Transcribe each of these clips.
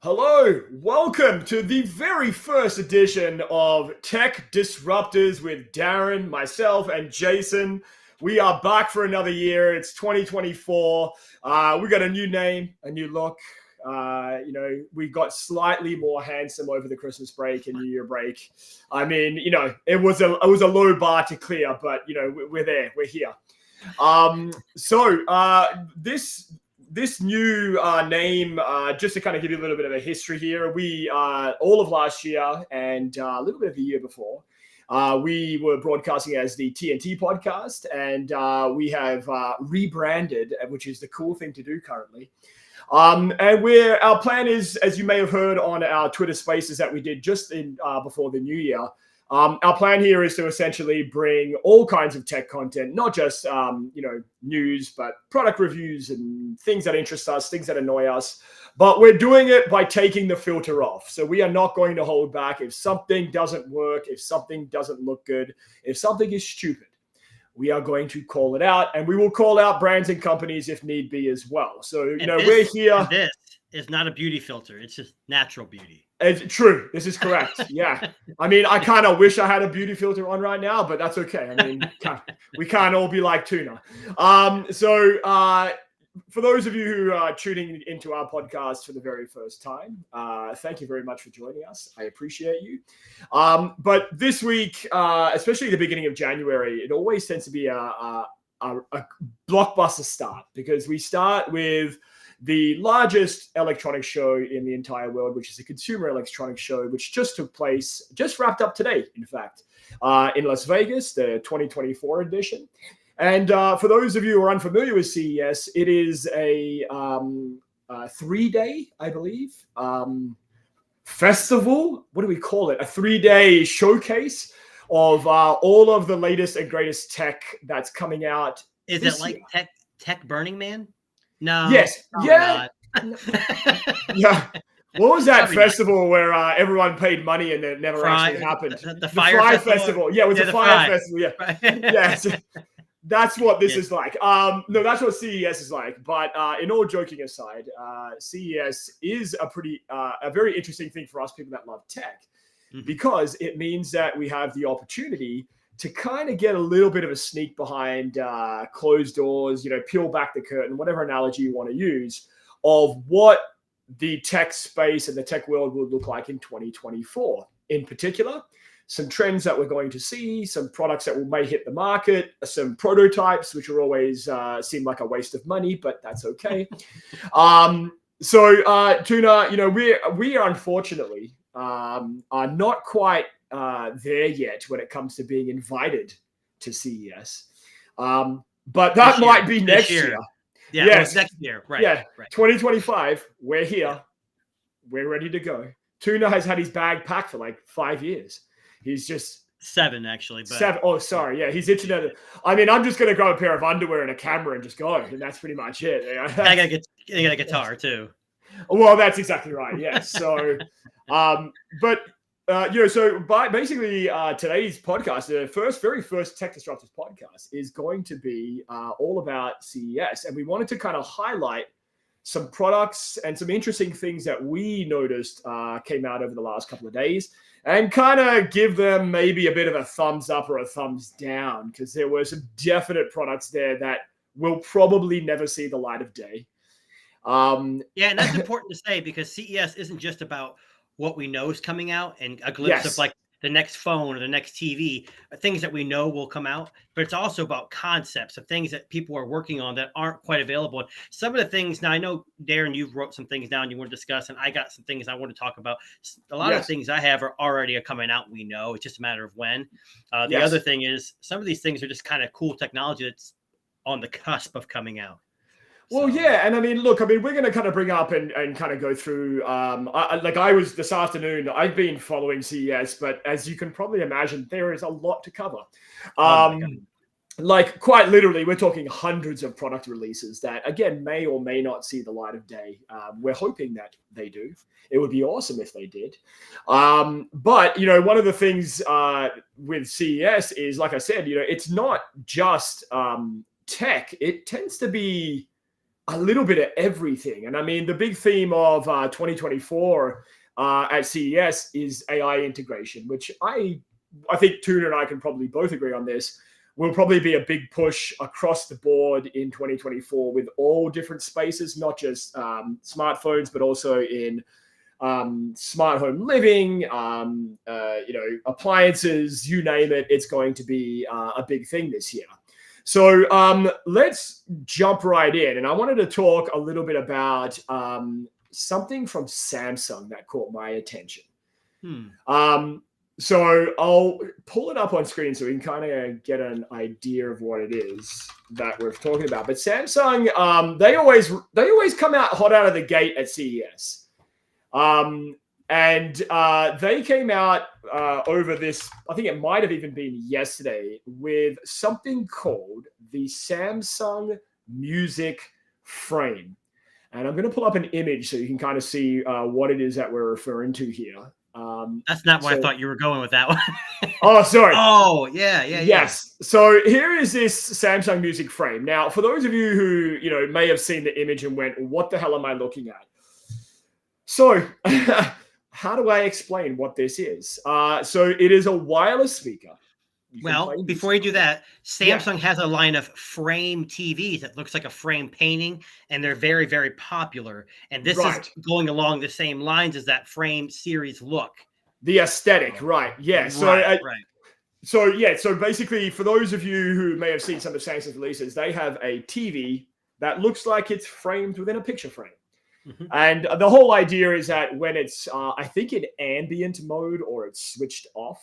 Hello, welcome to the very first edition of Tech Disruptors with Darren, myself, and Jason. We are back for another year. It's 2024. We got a new name, a new look. We got slightly more handsome over the Christmas break and New Year break. I mean, it was a low bar to clear, but we're there. We're here. This new name, just to kind of give you a little bit of a history here, we all of last year and a little bit of the year before, we were broadcasting as the TNT podcast, and we have rebranded, which is the cool thing to do currently. And our plan is, as you may have heard on our Twitter Spaces that we did just before the new year. Our plan here is to essentially bring all kinds of tech content, not just news, but product reviews and things that interest us, things that annoy us. But we're doing it by taking the filter off. So we are not going to hold back. If something doesn't work, if something doesn't look good, if something is stupid, we are going to call it out, and we will call out brands and companies if need be as well. So we're here. This is not a beauty filter; it's just natural beauty. It's true. This is correct. Yeah. I mean, I kind of wish I had a beauty filter on right now, but that's okay. I mean, we can't all be like Tuna. For those of you who are tuning into our podcast for the very first time, thank you very much for joining us. I appreciate you. But this week, especially the beginning of January, it always tends to be a blockbuster start, because we start with the largest electronics show in the entire world, which is a consumer electronics show, which just wrapped up today, in fact, in Las Vegas, the 2024 edition. And for those of you who are unfamiliar with CES, it is a 3-day, I believe, festival. What do we call it? A 3-day showcase of all of the latest and greatest tech that's coming out. Is it like Tech Burning Man? No. Yes. Yeah. Yeah. What was that festival where everyone paid money and it never actually happened? The Fire Festival. Yeah, it was a Fire Festival. Yeah. Yes. That's what this is like. No, that's what CES is like. But in all joking aside, CES is a very interesting thing for us people that love tech, because it means that we have the opportunity to kind of get a little bit of a sneak behind closed doors, peel back the curtain, whatever analogy you want to use, of what the tech space and the tech world will look like in 2024. In particular, some trends that we're going to see, some products that may hit the market, some prototypes, which are always seem like a waste of money, but that's okay. Tuna, we are unfortunately are not quite there yet when it comes to being invited to CES. But that might be next year. Yeah, yes. Next year. Right. Yeah. Right. 2025, we're here. Yeah. We're ready to go. Tuna has had his bag packed for like 5 years. He's just 7, actually. But... 7. Oh, sorry. Yeah, he's itching at it. I mean, I'm just going to grab a pair of underwear and a camera and just go. And that's pretty much it. I got a guitar, too. Well, that's exactly right. Yes. So, basically, today's podcast, the very first Tech Disruptors podcast, is going to be all about CES. And we wanted to kind of highlight some products and some interesting things that we noticed came out over the last couple of days, and kind of give them maybe a bit of a thumbs up or a thumbs down, because there were some definite products there that will probably never see the light of day. And that's important to say, because CES isn't just about what we know is coming out and a glimpse of like the next phone or the next TV, things that we know will come out, but it's also about concepts of things that people are working on that aren't quite available. And some of the things, now I know, Darren, you wrote some things down you want to discuss, and I got some things I want to talk about. A lot of things I have are already coming out. We know it's just a matter of when. The other thing is, some of these things are just kind of cool technology that's on the cusp of coming out. Well, yeah. And I mean, look, we're going to kind of bring up and kind of go through, I was this afternoon, I've been following CES, but as you can probably imagine, there is a lot to cover. Like quite literally, we're talking hundreds of product releases that, again, may or may not see the light of day. We're hoping that they do. It would be awesome if they did. But, one of the things with CES is, like I said, it's not just tech. It tends to be a little bit of everything. And I mean, the big theme of 2024 at CES is AI integration, which I think Tuna and I can probably both agree on this, will probably be a big push across the board in 2024 with all different spaces, not just smartphones, but also in smart home living, appliances, you name it. It's going to be a big thing this year. So let's jump right in. And I wanted to talk a little bit about something from Samsung that caught my attention. So I'll pull it up on screen so we can kind of get an idea of what it is that we're talking about. But Samsung, they always come out hot out of the gate at CES. And they came out over this, I think it might have even been yesterday, with something called the Samsung Music Frame. And I'm going to pull up an image so you can kind of see what it is that we're referring to here. That's not where I thought you were going with that one. Oh, sorry. Oh, yeah. Yes. So here is this Samsung Music Frame. Now, for those of you who, may have seen the image and went, what the hell am I looking at? So how do I explain what this is? So it is a wireless speaker. Well, before you do that, Samsung has a line of frame TVs that looks like a frame painting, and they're very, very popular. And this is going along the same lines as that frame series look. The aesthetic, right? Yeah. So basically, for those of you who may have seen some of Samsung's releases, they have a TV that looks like it's framed within a picture frame. And the whole idea is that when it's, I think, in ambient mode or it's switched off,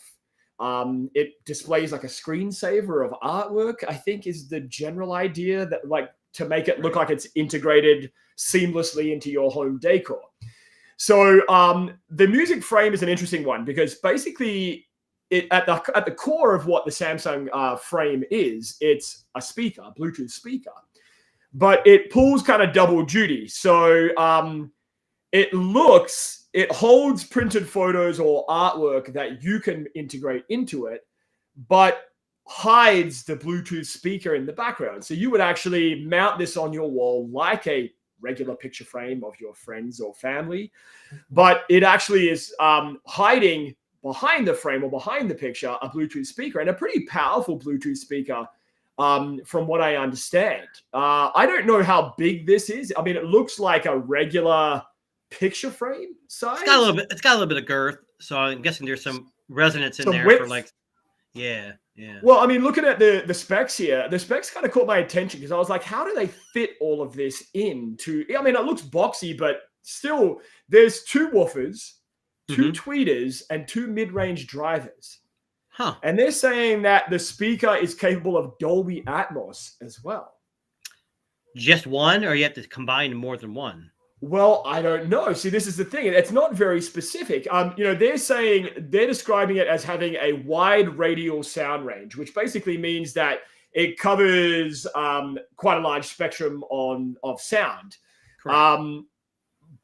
it displays like a screensaver of artwork, I think is the general idea, that like to make it look like it's integrated seamlessly into your home decor. So the music frame is an interesting one because basically it at the core of what the Samsung frame is, it's a speaker, a Bluetooth speaker. But it pulls kind of double duty. So it holds printed photos or artwork that you can integrate into it, but hides the Bluetooth speaker in the background. So you would actually mount this on your wall like a regular picture frame of your friends or family, but it actually is hiding behind the frame or behind the picture a Bluetooth speaker, and a pretty powerful Bluetooth speaker. From what I understand, I don't know how big this is. I mean, it looks like a regular picture frame size. It's got a little bit of girth, so I'm guessing there's some resonance in there for like, yeah. Well, I mean, looking at the specs here, the specs kind of caught my attention because I was like, how do they fit all of this into? I mean, it looks boxy, but still, there's 2 woofers, 2 tweeters, and 2 mid-range drivers. And they're saying that the speaker is capable of Dolby Atmos as well. Just one, or you have to combine more than one? Well, I don't know. See, this is the thing. It's not very specific. They're describing it as having a wide radial sound range, which basically means that it covers quite a large spectrum of sound.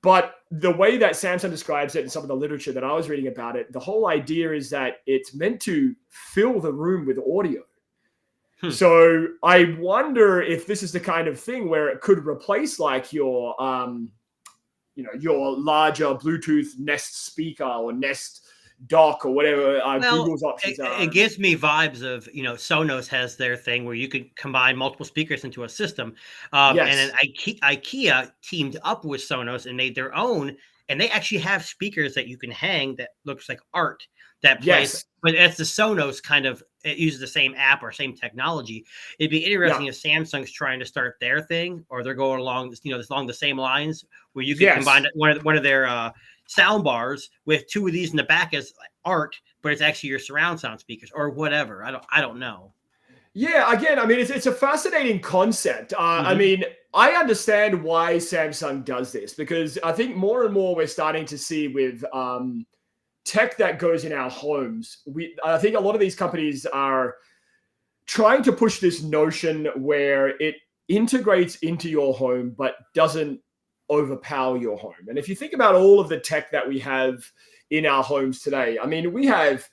But the way that Samsung describes it in some of the literature that I was reading about it, the whole idea is that it's meant to fill the room with audio. So I wonder if this is the kind of thing where it could replace like your larger Bluetooth Nest speaker or Nest dock or whatever Google's options are. It gives me vibes of, Sonos has their thing where you could combine multiple speakers into a system. And then IKEA teamed up with Sonos and made their own, and they actually have speakers that you can hang that looks like art that plays. But it's the Sonos kind of, it uses the same app or same technology. It'd be interesting if Samsung's trying to start their thing, or they're going along, along the same lines where you can combine one of their sound bars with 2 of these in the back as art, but it's actually your surround sound speakers or whatever. I don't know. Yeah, again, I mean, it's a fascinating concept. I mean, I understand why Samsung does this, because I think more and more we're starting to see with tech that goes in our homes. I think a lot of these companies are trying to push this notion where it integrates into your home but doesn't overpower your home. And if you think about all of the tech that we have in our homes today, I mean, we have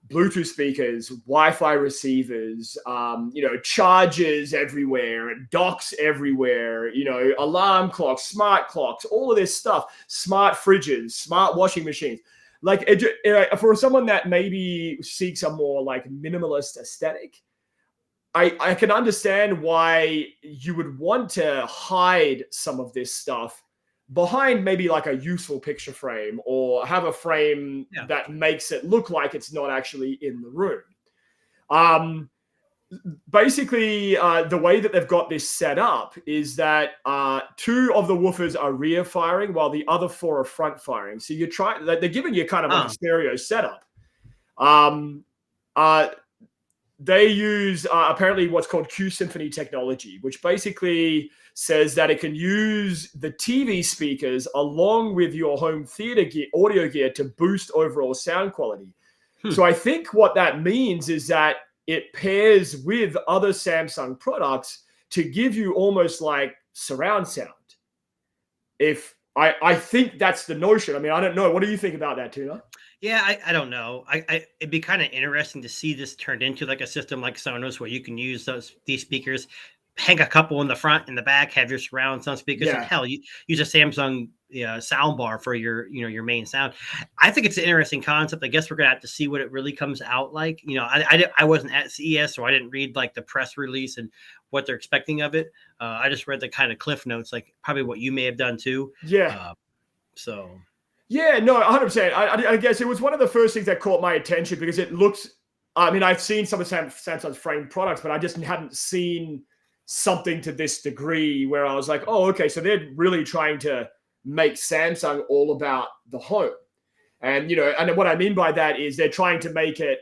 Bluetooth speakers, Wi-Fi receivers, chargers everywhere, and docks everywhere, alarm clocks, smart clocks, all of this stuff, smart fridges, smart washing machines. Like for someone that maybe seeks a more like minimalist aesthetic, I can understand why you would want to hide some of this stuff behind maybe like a useful picture frame, or have a frame that makes it look like it's not actually in the room. Basically, the way that they've got this set up is that 2 of the woofers are rear firing while the other 4 are front firing. So they're giving you kind of like a stereo setup. They use apparently what's called Q Symphony technology, which basically says that it can use the TV speakers along with your home theater audio gear to boost overall sound quality. So I think what that means is that it pairs with other Samsung products to give you almost like surround sound. If I think that's the notion. I mean, I don't know. What do you think about that, Tuna? Yeah, I don't know. It'd be kind of interesting to see this turned into like a system like Sonos, where you can use these speakers, hang a couple in the front and the back, have your surround sound speakers, and hell, you use a Samsung sound bar for your main sound. I think it's an interesting concept. I guess we're gonna have to see what it really comes out like. I wasn't at CES, so I didn't read like the press release and what they're expecting of it. I just read the kind of cliff notes, like probably what you may have done too. Yeah. So. Yeah, no, 100%. I guess it was one of the first things that caught my attention because it looks. I mean, I've seen some of Samsung's framed products, but I just hadn't seen something to this degree where I was like, oh, okay, so they're really trying to make Samsung all about the home. And, and what I mean by that is they're trying to make it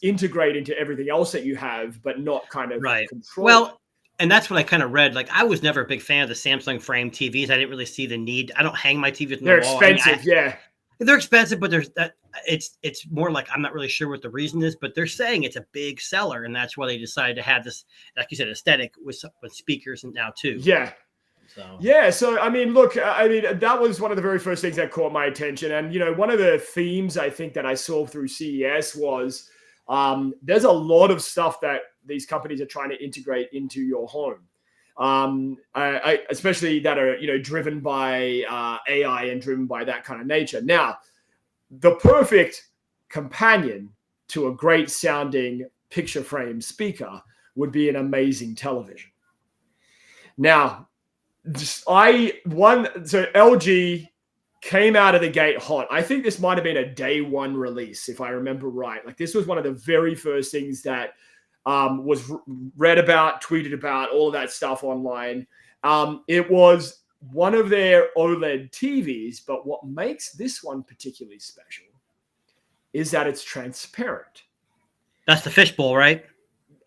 integrate into everything else that you have, but not kind of control. Well, and that's what I kind of read. Like, I was never a big fan of the Samsung frame TVs. I didn't really see the need. I don't hang my TVs in the wall. They're expensive, They're expensive, but it's more like, I'm not really sure what the reason is, but they're saying it's a big seller, and that's why they decided to have this, like you said, aesthetic with speakers and now too. Yeah. So I mean, look, that was one of the very first things that caught my attention, and one of the themes I think that I saw through CES was there's a lot of stuff that these companies are trying to integrate into your home. Especially that are driven by AI and driven by that kind of nature. Now, the perfect companion to a great sounding picture frame speaker would be an amazing television. Now, LG came out of the gate hot. I think this might have been a day one release, if I remember right. Like, this was one of the very first things that was read about, tweeted about, all of that stuff online. It was one of their OLED TVs, but what makes this one particularly special is that it's transparent. That's the fishbowl, right?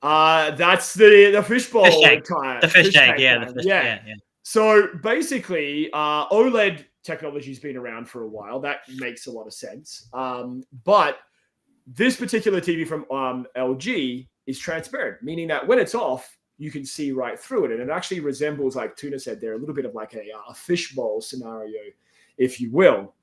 That's the fishbowl. The fish tank, yeah. So basically, OLED technology's been around for a while. That makes a lot of sense. But this particular TV from LG is transparent, meaning that when it's off, you can see right through it. And it actually resembles, like Tuna said there, a little bit of like a fishbowl scenario, if you will.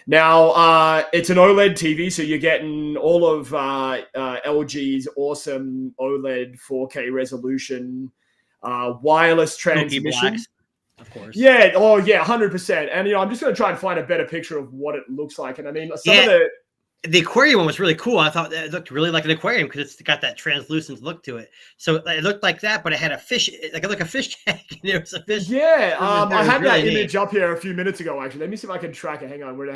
Now, it's an OLED TV, so you're getting all of LG's awesome OLED 4K resolution, wireless transmission. Of course. Yeah. Oh, yeah. 100%. And I'm just going to try and find a better picture of what it looks like. And I mean, some of the aquarium one was really cool. I thought it looked really like an aquarium because it's got that translucent look to it. So it looked like that, but it had a fish, like a fish tank. There was a fish. Yeah. I had that image up here a few minutes ago, actually. Let me see if I can track it. Hang on, where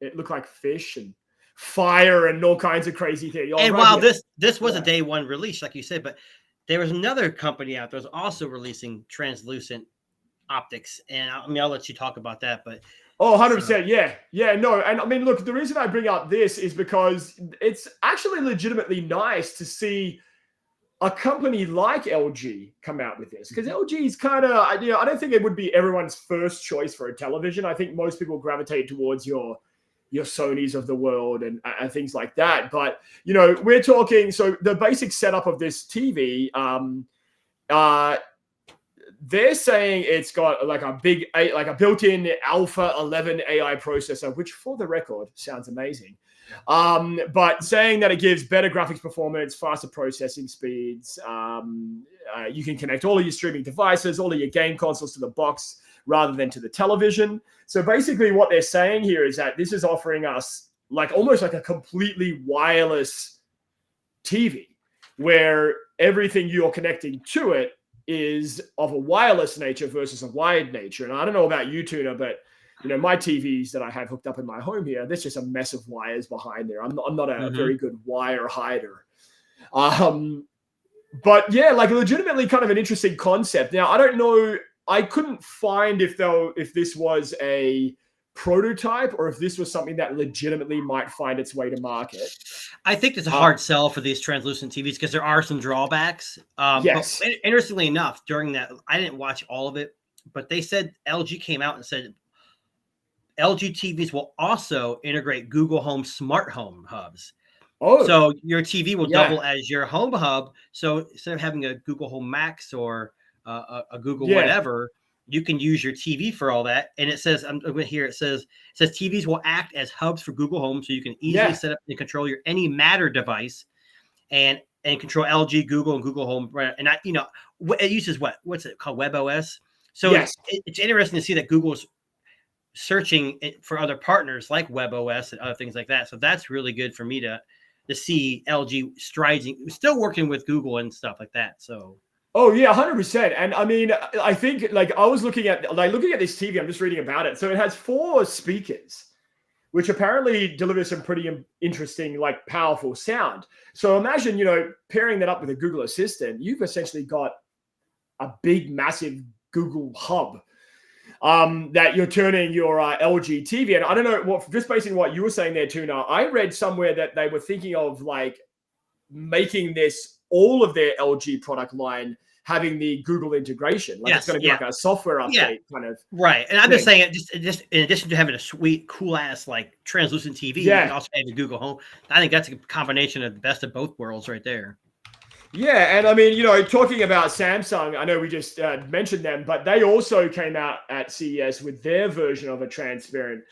it looked like fish and fire and all kinds of crazy things. And while this was a day one release, like you said, but there was another company out there was also releasing translucent optics. And I'll let you talk about that, but. Oh, 100%. Yeah, no. And I mean, look, the reason I bring up this is because it's actually legitimately nice to see a company like LG come out with this, because LG is kind of, I don't think it would be everyone's first choice for a television. I think most people gravitate towards your Sonys of the world and things like that. But, we're talking, so the basic setup of this TV, they're saying it's got like a built-in Alpha 11 AI processor, which for the record sounds amazing. But saying that it gives better graphics performance, faster processing speeds. You can connect all of your streaming devices, all of your game consoles to the box rather than to the television. So basically what they're saying here is that this is offering us like almost like a completely wireless TV where everything you're connecting to it is of a wireless nature versus a wired nature. And I don't know about you, Tuna, but my TVs that I have hooked up in my home here, there's just a mess of wires behind there. I'm not a very good wire hider. But yeah, like legitimately kind of an interesting concept. Now, I don't know. I couldn't find if this was a prototype or if this was something that legitimately might find its way to market. I think it's a hard sell for these translucent TVs because there are some drawbacks. Yes. But interestingly enough, during that, I didn't watch all of it, but they said LG came out and said LG TVs will also integrate Google Home smart home hubs. Oh, so your TV will double as your home hub. So instead of having a Google Home Max or a Google whatever, you can use your TV for all that. And it says, I'm going to hear it says TVs will act as hubs for Google Home, so you can easily set up and control your any Matter device and control LG, Google, and Google Home. And it uses what's it called, WebOS. So it's interesting to see that Google's searching for other partners like WebOS and other things like that. So that's really good for me to see LG still working with Google and stuff like that. So. Oh yeah, 100%. And I mean, I think like I was looking at this TV, I'm just reading about it. So it has 4 speakers, which apparently deliver some pretty interesting, like powerful sound. So imagine, pairing that up with a Google Assistant, you've essentially got a big, massive Google hub that you're turning your LG TV. And I don't know just based on what you were saying there, Tuna, I read somewhere that they were thinking of like making all of their LG product line having the Google integration. Like it's going to be like a software update kind of. Right. And I'm just saying just in addition to having a sweet, cool ass like translucent TV, you can also have the Google Home. I think that's a combination of the best of both worlds right there. Yeah, and I mean, talking about Samsung, I know we just mentioned them, but they also came out at CES with their version of a transparent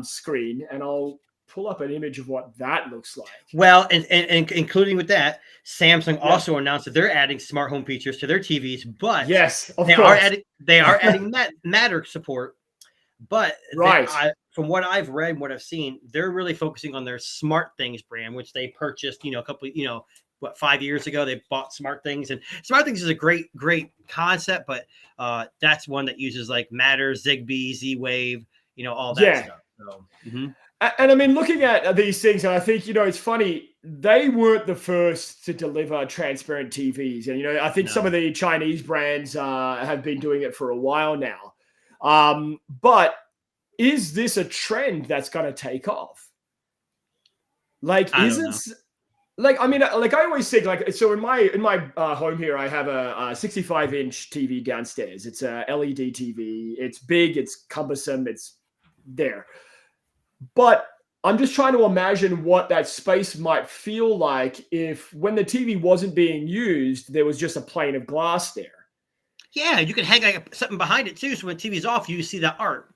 screen, and I'll pull up an image of what that looks like. Well, and including with that, Samsung also announced that they're adding smart home features to their TVs, but they are adding Matter support. But from what I've read and what I've seen, they're really focusing on their Smart Things brand, which they purchased, a couple, 5 years ago they bought Smart Things, and Smart Things is a great concept, but that's one that uses like Matter, Zigbee, Z-Wave, all that stuff. So, And I mean, looking at these things, and I think, it's funny, they weren't the first to deliver transparent TVs. And, I think some of the Chinese brands have been doing it for a while now. But is this a trend that's going to take off? Like, I always think, like, so in my home here, I have a 65-inch TV downstairs. It's a LED TV. It's big. It's cumbersome. It's there. But I'm just trying to imagine what that space might feel like if when the TV wasn't being used, there was just a plane of glass there. Yeah, you can hang like something behind it too. So when the TV's off, you see the art.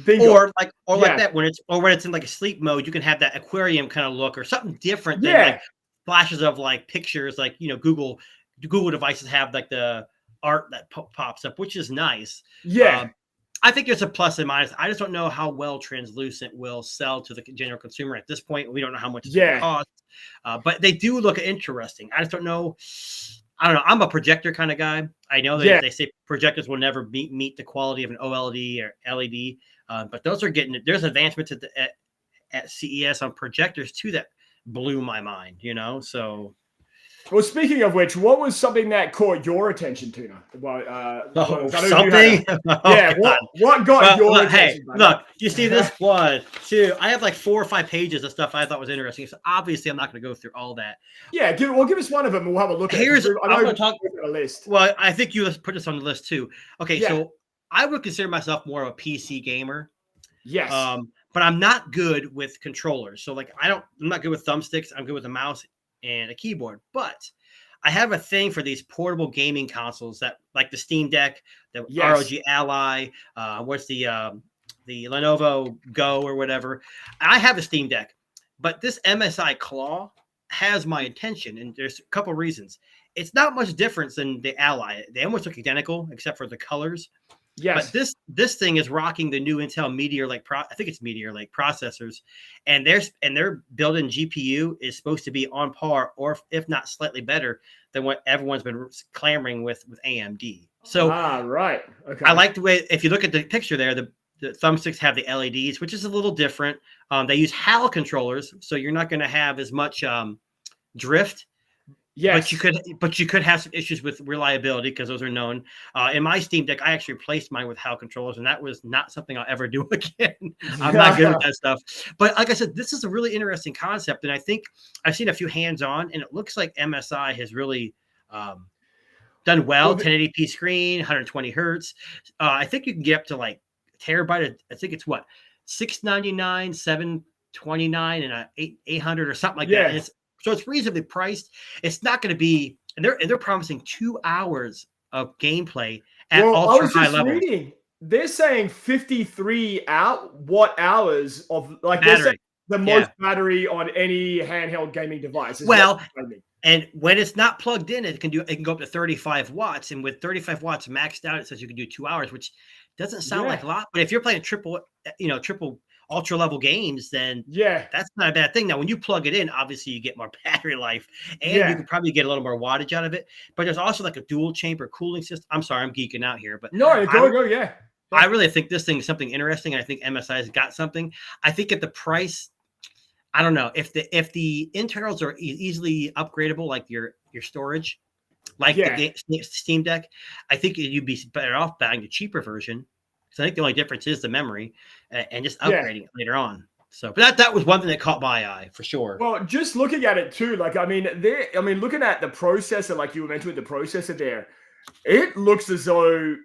Bingo. Or like that when it's in like a sleep mode, you can have that aquarium kind of look or something different than like flashes of like pictures, like Google devices have like the art that pops up, which is nice. Yeah. I think there's a plus and minus. I just don't know how well translucent will sell to the general consumer at this point. We don't know how much it's going to cost, but they do look interesting. I just don't know. I don't know. I'm a projector kind of guy. I know that they say projectors will never meet the quality of an OLED or LED, but those are there's advancements at CES on projectors too that blew my mind. So. Well, speaking of which, what was something that caught your attention, Tuna? Something? What got your attention? Hey, look, you see this? 1, 2. I have like 4 or 5 pages of stuff I thought was interesting. So obviously, I'm not going to go through all that. Yeah, give us one of them. We'll have a look at it. I'm going to talk about a list. Well, I think you put this on the list too. Okay, so I would consider myself more of a PC gamer. Yes. But I'm not good with controllers. So like, I'm not good with thumbsticks. I'm good with a mouse and a keyboard, but I have a thing for these portable gaming consoles that, like the Steam Deck, the Yes. ROG Ally, what's the Lenovo Go or whatever. I have a Steam Deck, but this MSI Claw has my attention, and there's a couple reasons. It's not much difference than the Ally. They almost look identical except for the colors. Yes. But this thing is rocking the new Intel Meteor Lake I think it's Meteor Lake processors, and their built-in GPU is supposed to be on par, or if not slightly better than what everyone's been clamoring with AMD. So right. Okay. I like the way, if you look at the picture there, the thumbsticks have the LEDs, which is a little different. They use HAL controllers, so you're not going to have as much drift. Yes. But you could have some issues with reliability because those are known. In my Steam Deck, I actually replaced mine with HAL controllers, and that was not something I'll ever do again. I'm not good at that stuff. But like I said, this is a really interesting concept, and I think I've seen a few hands-on, and it looks like MSI has really done well. 1080p screen, 120 hertz. I think you can get up to like a terabyte. I think it's what, $699, $729, and 800 or something like that. And so it's reasonably priced. It's not going to be, and they're promising 2 hours of gameplay at ultra high level. They're saying 53 watt hours of, like, they're saying the most battery on any handheld gaming device. Well, and when it's not plugged in, it can go up to 35 watts. And with 35 watts maxed out, it says you can do 2 hours, which doesn't sound like a lot. But if you're playing triple ultra level games, then that's not a bad thing. Now, when you plug it in, obviously you get more battery life, and you can probably get a little more wattage out of it. But there's also like a dual chamber cooling system. I'm sorry, I'm geeking out here, but I really think this thing is something interesting, and I think MSI has got something. I think at the price, I don't know if the internals are easily upgradable, like your storage, like the Steam Deck. I think you'd be better off buying the cheaper version. So I think the only difference is the memory, and just upgrading it later on. So, but that was one thing that caught my eye for sure. Well, just looking at it too, like, looking at the processor, like you were mentioning with the processor there, it looks as though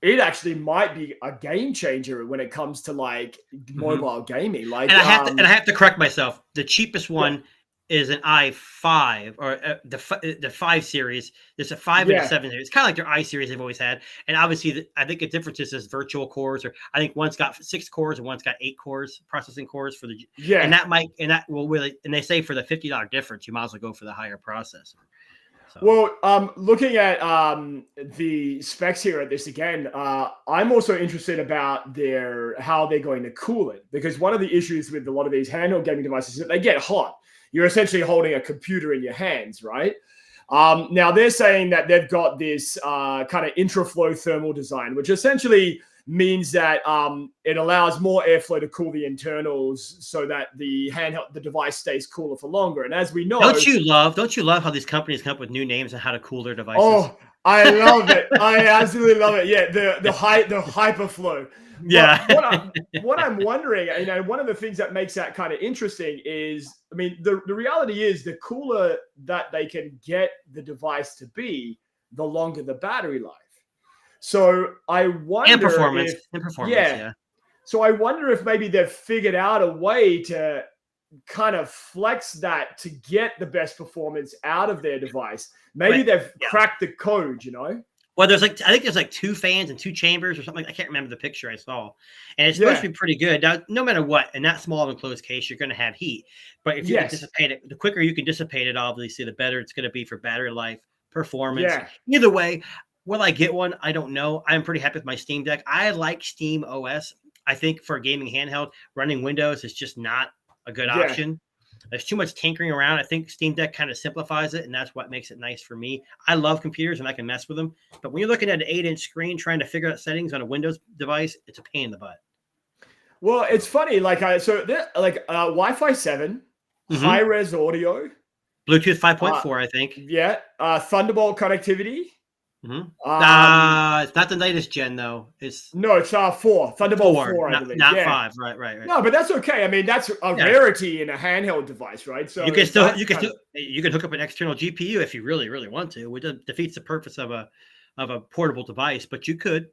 it actually might be a game changer when it comes to like mobile gaming. Like, and I have to correct myself. The cheapest one is an i5 or the 5 series. There's a 5 and a 7 series. It's kind of like their i series they've always had. And obviously, I think the difference is virtual cores, or I think one's got 6 cores and one's got 8 cores, processing cores for the and they say for the $50 difference, you might as well go for the higher processor. So. Well, looking at the specs here at this again, I'm also interested about how they're going to cool it, because one of the issues with a lot of these handheld gaming devices is that they get hot. You're essentially holding a computer in your hands, right? Now they're saying that they've got this kind of intraflow thermal design, which essentially means that it allows more airflow to cool the internals so that the device stays cooler for longer. And as we know, don't you love how these companies come up with new names on how to cool their devices? Oh, I love it. I absolutely love it. Yeah, the hyperflow. Yeah. What I'm wondering, one of the things that makes that kind of interesting is, the reality is the cooler that they can get the device to be, the longer the battery life. So I wonder and performance. So I wonder if maybe they've figured out a way to kind of flex that to get the best performance out of their device. Maybe they've cracked the code, Well, I think there's like 2 fans and 2 chambers or something. I can't remember the picture I saw. And it's supposed to be pretty good. Now, no matter what, in that small enclosed case, you're going to have heat. But if you can dissipate it, the quicker you can dissipate it, obviously, the better it's going to be for battery life, performance. Either way, will I get one? I don't know. I'm pretty happy with my Steam Deck. I like Steam OS. I think for a gaming handheld, running Windows is just not a good option. There's too much tinkering around. I think Steam Deck kind of simplifies it, and that's what makes it nice for me. I love computers, and I can mess with them. But when you're looking at an 8-inch screen trying to figure out settings on a Windows device, it's a pain in the butt. Well, it's funny. Wi-Fi 7, high-res audio. Bluetooth 5.4, I think. Yeah. Thunderbolt connectivity. It's not the latest gen though. It's 4 Thunderbolt 4, I believe. Not 5. Right. No, but that's okay. That's a rarity in a handheld device, right? So you can hook up an external GPU if you really, really want to. It defeats the purpose of a portable device, but you could.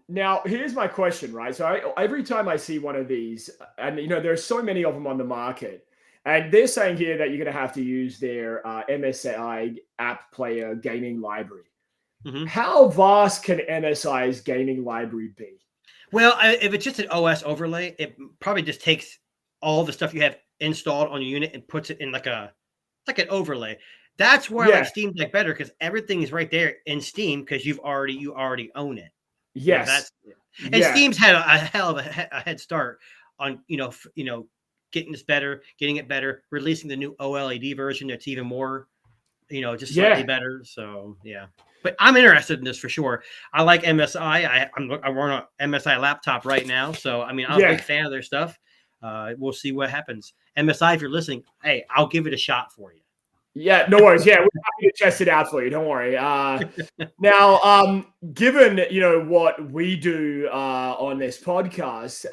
Now, here's my question, right? So every time I see one of these, and there's so many of them on the market, And they're saying here that you're going to have to use their MSI app player gaming library. Mm-hmm. How vast can MSI's gaming library be? Well, if it's just an OS overlay, it probably just takes all the stuff you have installed on your unit and puts it in like an overlay. That's where I like Steam Deck better, because everything is right there in Steam because you already own it. Yes, and Steam's had a hell of a head start on getting it better, releasing the new OLED version that's even more, just slightly better. So but I'm interested in this for sure. I like MSI. I run an MSI laptop right now, so I mean I'm a big fan of their stuff. We'll see what happens. MSI, if you're listening, hey, I'll give it a shot for you. Yeah, no worries. Yeah, we're happy to test it out for you. Don't worry. Now, given what we do on this podcast,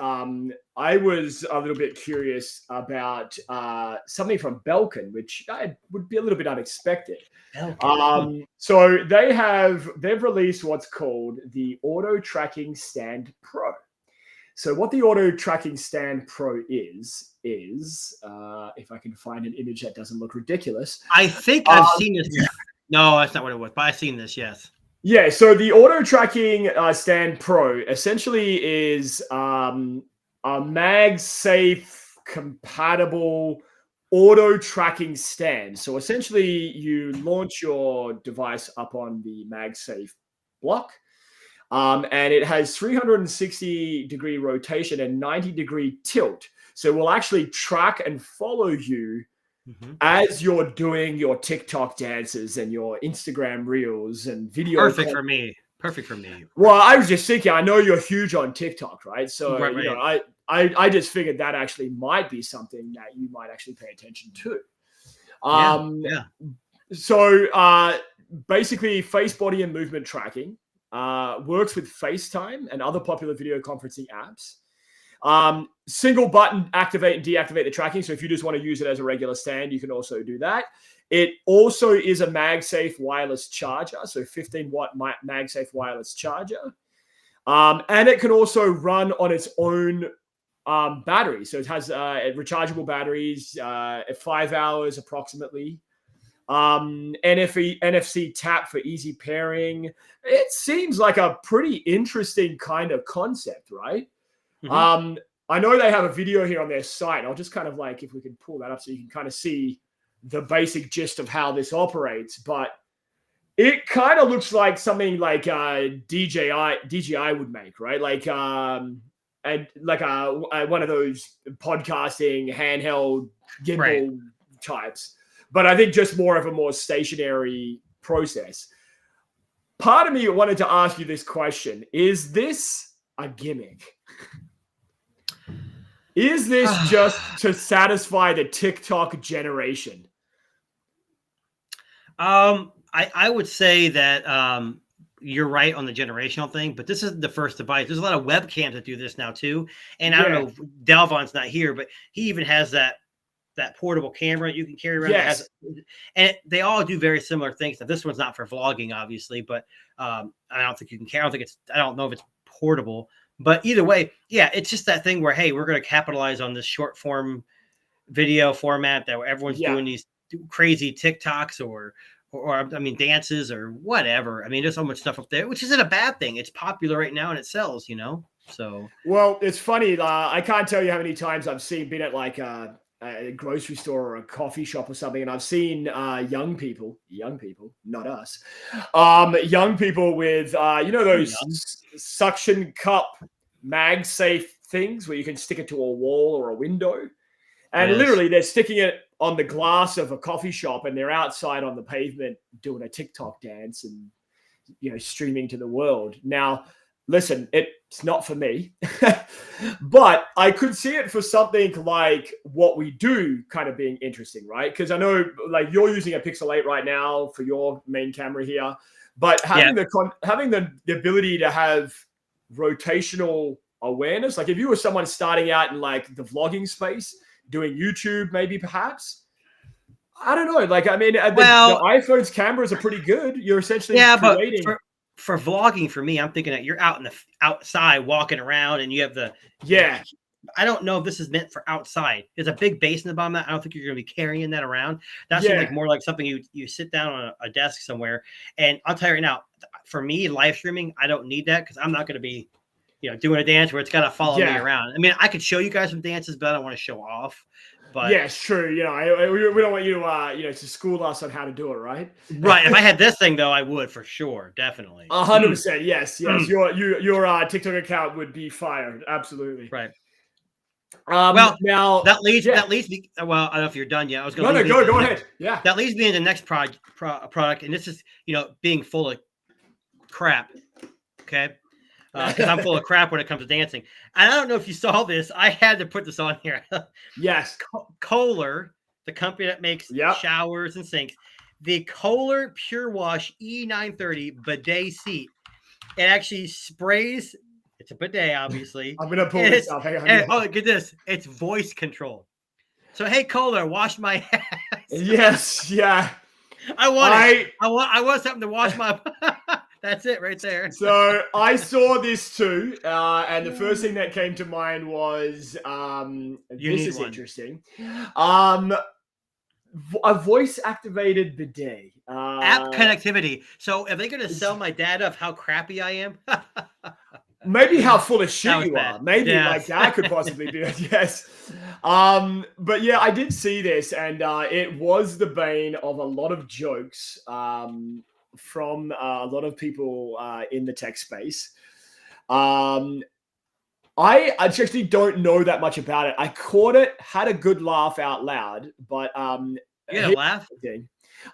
I was a little bit curious about something from Belkin, which would be a little bit unexpected. So they've released what's called the Auto Tracking Stand Pro. So what the Auto Tracking Stand Pro is if I can find an image that doesn't look ridiculous. I think I've seen this. No, that's not what it was, but I've seen this, yes. Yeah, so the Auto Tracking Stand Pro essentially is a MagSafe compatible auto tracking stand. So essentially you launch your device up on the MagSafe block. And it has 360-degree rotation and 90-degree tilt. So it will actually track and follow you as you're doing your TikTok dances and your Instagram reels and video. Perfect for me. Well, I was just thinking, I know you're huge on TikTok, right? So, I just figured that actually might be something that you might actually pay attention to. So basically face, body, and movement tracking. Works with FaceTime and other popular video conferencing apps. Single button activate and deactivate the tracking. So if you just want to use it as a regular stand, you can also do that. It also is a MagSafe wireless charger. So 15-watt MagSafe wireless charger. And it can also run on its own battery. So it has rechargeable batteries at 5 hours approximately. NFC tap for easy pairing. It seems like a pretty interesting kind of concept, right? I know they have a video here on their site. I'll just kind of if we can pull that up so you can kind of see the basic gist of how this operates, but it kind of looks like something like DJI would make, right? And one of those podcasting handheld gimbal types. But I think just more of a more stationary process. Part of me wanted to ask you this question. Is this a gimmick? Is this just to satisfy the TikTok generation? I would say that you're right on the generational thing, but this isn't the first device. There's a lot of webcams that do this now too. And I don't know, Dalvon's not here, but he even has that portable camera you can carry around. Yes. And they all do very similar things. Now, this one's not for vlogging, obviously, but I don't think you can carry. I don't know if it's portable, but either way, it's just that thing where, hey, we're going to capitalize on this short form video format that everyone's doing these crazy TikToks or dances or whatever. I mean, there's so much stuff up there, which isn't a bad thing. It's popular right now and it sells, so. Well, it's funny. I can't tell you how many times I've been at a grocery store or a coffee shop or something, and I've seen young people, not us, young people with those suction cup MagSafe things where you can stick it to a wall or a window, and literally they're sticking it on the glass of a coffee shop, and they're outside on the pavement doing a TikTok dance and streaming to the world. Now, listen, it's not for me, but I could see it for something like what we do kind of being interesting, right? Because I know you're using a Pixel 8 right now for your main camera here, but having the ability to have rotational awareness, if you were someone starting out in the vlogging space, doing YouTube, maybe perhaps, I don't know. The iPhone's cameras are pretty good. You're essentially creating. But for vlogging, for me, I'm thinking that you're outside walking around and you have the I don't know if this is meant for outside. There's a big base in the bottom of that. I don't think you're going to be carrying that around. That seems like more like something you sit down on a desk somewhere. And I'll tell you right now, for me, live streaming, I don't need that because I'm not going to be, doing a dance where it's got to follow me around. I mean, I could show you guys some dances, but I don't want to show off. But yeah, it's true. We don't want you to school us on how to do it, right? Right. If I had this thing though, I would for sure, definitely. 100%. Yes. Your TikTok account would be fired. Absolutely. Right. Well, now that leads me. Well, I don't know if you're done yet. I was going to go ahead. Yeah. That leads me into the next product, and this is being full of crap. Okay. Because I'm full of crap when it comes to dancing. And I don't know if you saw this. I had to put this on here. Yes. Kohler, the company that makes showers and sinks, the Kohler Pure Wash E930 bidet seat. It actually sprays. It's a bidet, obviously. I'm gonna pull this up. Hang on. Oh, get this! It's voice control. So, hey, Kohler, wash my ass. Yes. Yeah. I want something to wash my. That's it right there. So I saw this too, and the first thing that came to mind was this is interesting. A voice-activated bidet. App connectivity. So are they going to sell my data of how crappy I am? Maybe how full of shit you are. Maybe like that could possibly be it. Yes. But yeah, I did see this, and it was the bane of a lot of jokes. From a lot of people in the tech space. I actually don't know that much about it. I caught it, had a good laugh out loud, but you had a laugh?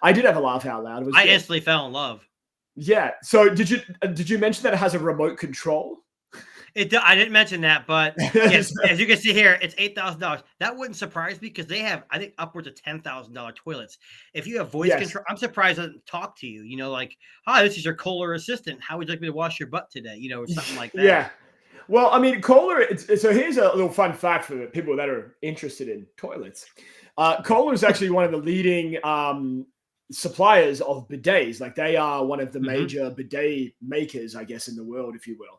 I did have a laugh out loud. I instantly fell in love. Yeah. So did you mention that it has a remote control? I didn't mention that, but yes, as you can see here, it's $8,000. That wouldn't surprise me because they have, I think, upwards of $10,000 toilets. If you have voice control, I'm surprised it doesn't talk to you. Like, hi, this is your Kohler assistant. How would you like me to wash your butt today? Or something like that. Yeah. Well, I mean, Kohler. So here's a little fun fact for the people that are interested in toilets. Kohler is actually one of the leading suppliers of bidets. Like, they are one of the major bidet makers, I guess, in the world, if you will.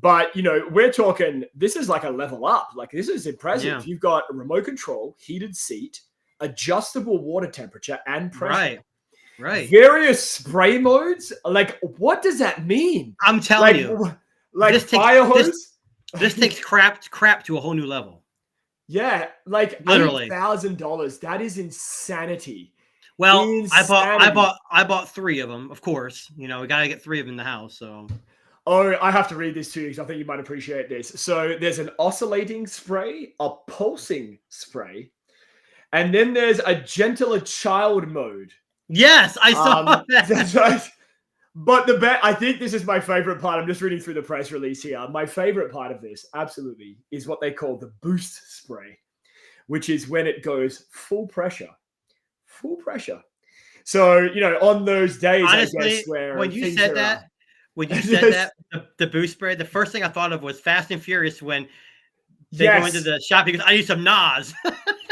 But we're talking, this is like a level up. Like, this is impressive. Yeah. You've got a remote control, heated seat, adjustable water temperature and pressure. Right. Various spray modes. Like, what does that mean? I'm telling you. Like, fire hose? This takes crap to a whole new level. Yeah. Like, literally $8,000. That is insanity. Well, I bought 3 of them, of course. We got to get 3 of them in the house, so. Oh, I have to read this to you because I think you might appreciate this. So there's an oscillating spray, a pulsing spray, and then there's a gentler child mode. Yes, I saw that. That's right. But I think this is my favorite part. I'm just reading through the press release here. My favorite part of this, absolutely, is what they call the boost spray, which is when it goes full pressure. Full pressure. So, on those days, honestly, I guess, where when you said that, the boost spray, the first thing I thought of was Fast and Furious when they go into the shop because I need some NOS.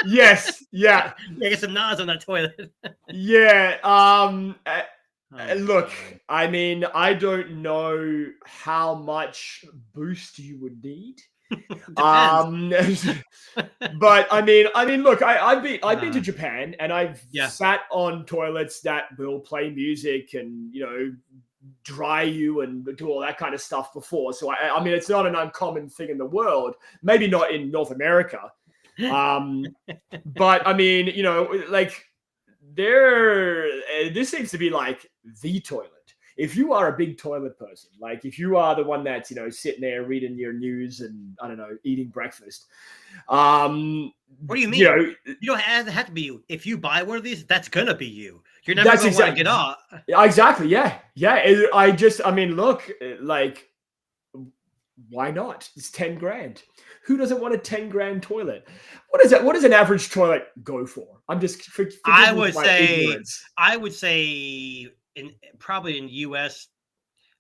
Yes. Yeah. Get some NOS on that toilet. Yeah. Look, I mean, I don't know how much boost you would need. But I mean, look, I've been to Japan and I've sat on toilets that will play music and dry you and do all that kind of stuff before. So I mean, it's not an uncommon thing in the world. Maybe not in North America, but I mean, like this seems to be like the toilet. If you are a big toilet person, like if you are the one that's sitting there reading your news and I don't know, eating breakfast. What do you mean? You don't have to be you. If you buy one of these, that's gonna be you. You're never gonna want to get off. Exactly. Yeah. I mean, look, like, why not? It's $10,000. Who doesn't want a $10,000 toilet? What is that? What does an average toilet go for? I'm just. I would say probably in US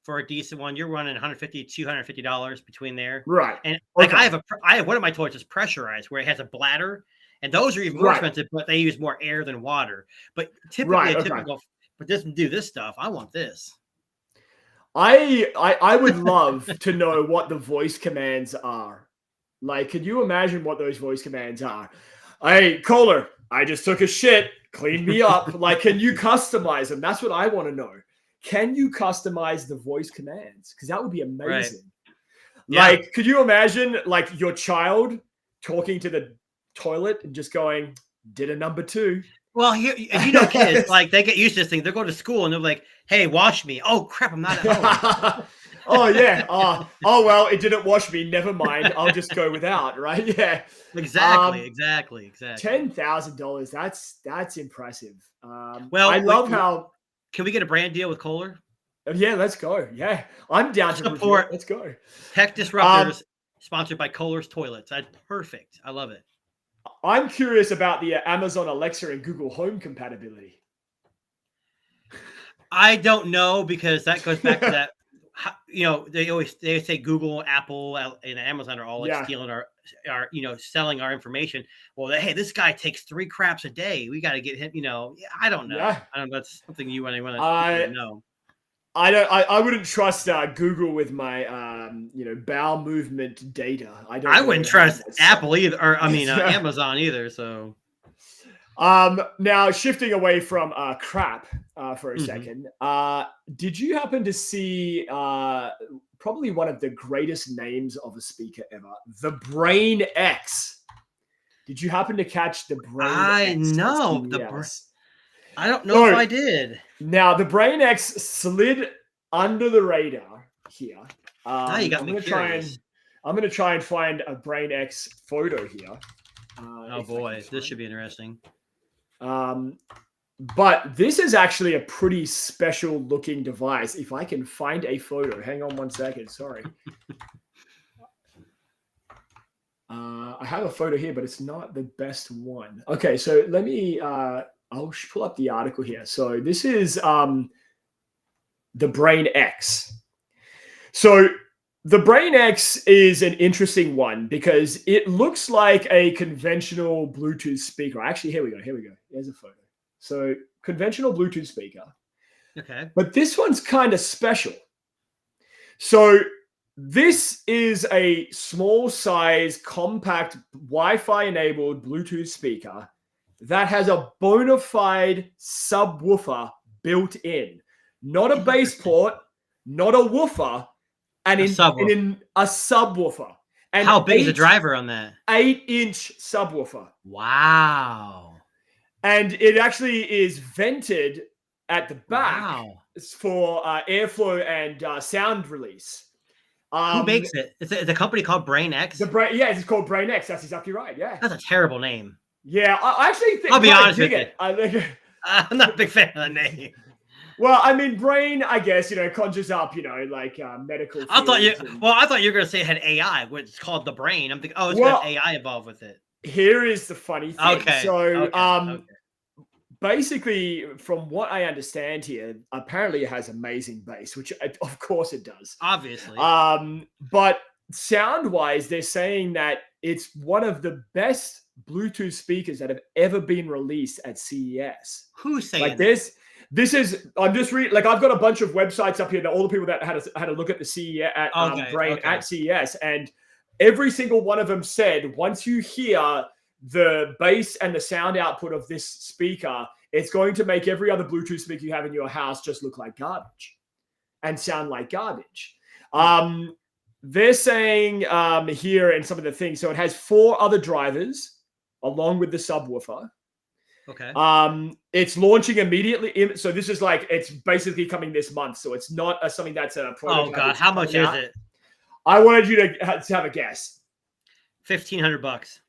for a decent one, you're running $150, $250 between there. Right. And like I have one of my toilets is pressurized where it has a bladder, and those are even more expensive, but they use more air than water. But typically but doesn't do this stuff. I want this. I would love to know what the voice commands are Like, can you imagine what those voice commands are? Hey, Kohler, I just took a shit. Clean me up. Like, can you customize them? That's what I want to know. Can you customize the voice commands? Because that would be amazing. Right. Like, could you imagine like your child talking to the toilet and just going, did a number 2? Well, here, kids, like they get used to this thing. They're going to school and they're like, hey, wash me. Oh, crap, I'm not at home. Oh, yeah. Oh, well, it didn't wash me. Never mind. I'll just go without, right? Yeah. Exactly. $10,000. That's impressive. Well, I love how. Can we get a brand deal with Kohler? Yeah, let's go. Yeah, I'm down to support. Let's go. Tech Disruptors, sponsored by Kohler's Toilets. That's perfect. I love it. I'm curious about the Amazon Alexa and Google Home compatibility. I don't know, because that goes back to that. They say Google, Apple, and Amazon are all like stealing our selling our information. Well, hey, this guy takes 3 craps a day. We got to get him. I don't know. Yeah. I don't know. That's something you want to know. I wouldn't trust Google with my bowel movement data. I wouldn't trust Apple either, or Amazon either. So now shifting away from crap for a second, did you happen to see probably one of the greatest names of a speaker ever, the Brain X? Did you happen to catch the Brain X? I know I don't know if I did. Now, the Brain X slid under the radar here. Now you got me curious. I'm going to try and find a Brain X photo here. Oh, boy. This should be interesting. But this is actually a pretty special looking device. If I can find a photo. Hang on 1 second. Sorry. I have a photo here, but it's not the best one. Okay, so let me... I'll pull up the article here. So this is the Brain X. So the Brain X is an interesting one because it looks like a conventional Bluetooth speaker. Actually, here we go. Here's a photo. So conventional Bluetooth speaker. Okay. But this one's kind of special. So this is a small size, compact, Wi-Fi enabled Bluetooth speaker that has a bona fide subwoofer built in. Not a bass port, not a woofer, and in a subwoofer. And how big is the driver on that? 8-inch subwoofer. Wow. And it actually is vented at the back for airflow and sound release. Who makes it? It's a company called Brain X? It's called Brain X. That's exactly right, yeah. That's a terrible name. Yeah, I actually think... I'll be honest with you. I'm not a big fan of the name. Well, I mean, Brain, I guess, conjures up, like medical. I thought you were going to say it had AI, which is called the Brain. I'm thinking, it's got AI involved with it. Here is the funny thing. Okay. So, basically, from what I understand here, apparently it has amazing bass, which of course it does. Obviously. But sound-wise, they're saying that it's one of the best Bluetooth speakers that have ever been released at CES. Who's saying this? This is, I'm just reading, like, I've got a bunch of websites up here that all the people that had a look at the CES at Brain at CES, and every single one of them said once you hear the bass and the sound output of this speaker, it's going to make every other Bluetooth speaker you have in your house just look like garbage and sound like garbage. They're saying here in some of the things, so it has 4 other drivers along with the subwoofer. Okay. It's launching immediately. So this is like, it's basically coming this month. So it's not something that's a prototype. Oh God, how much is it? I wanted you to have a guess. $1,500.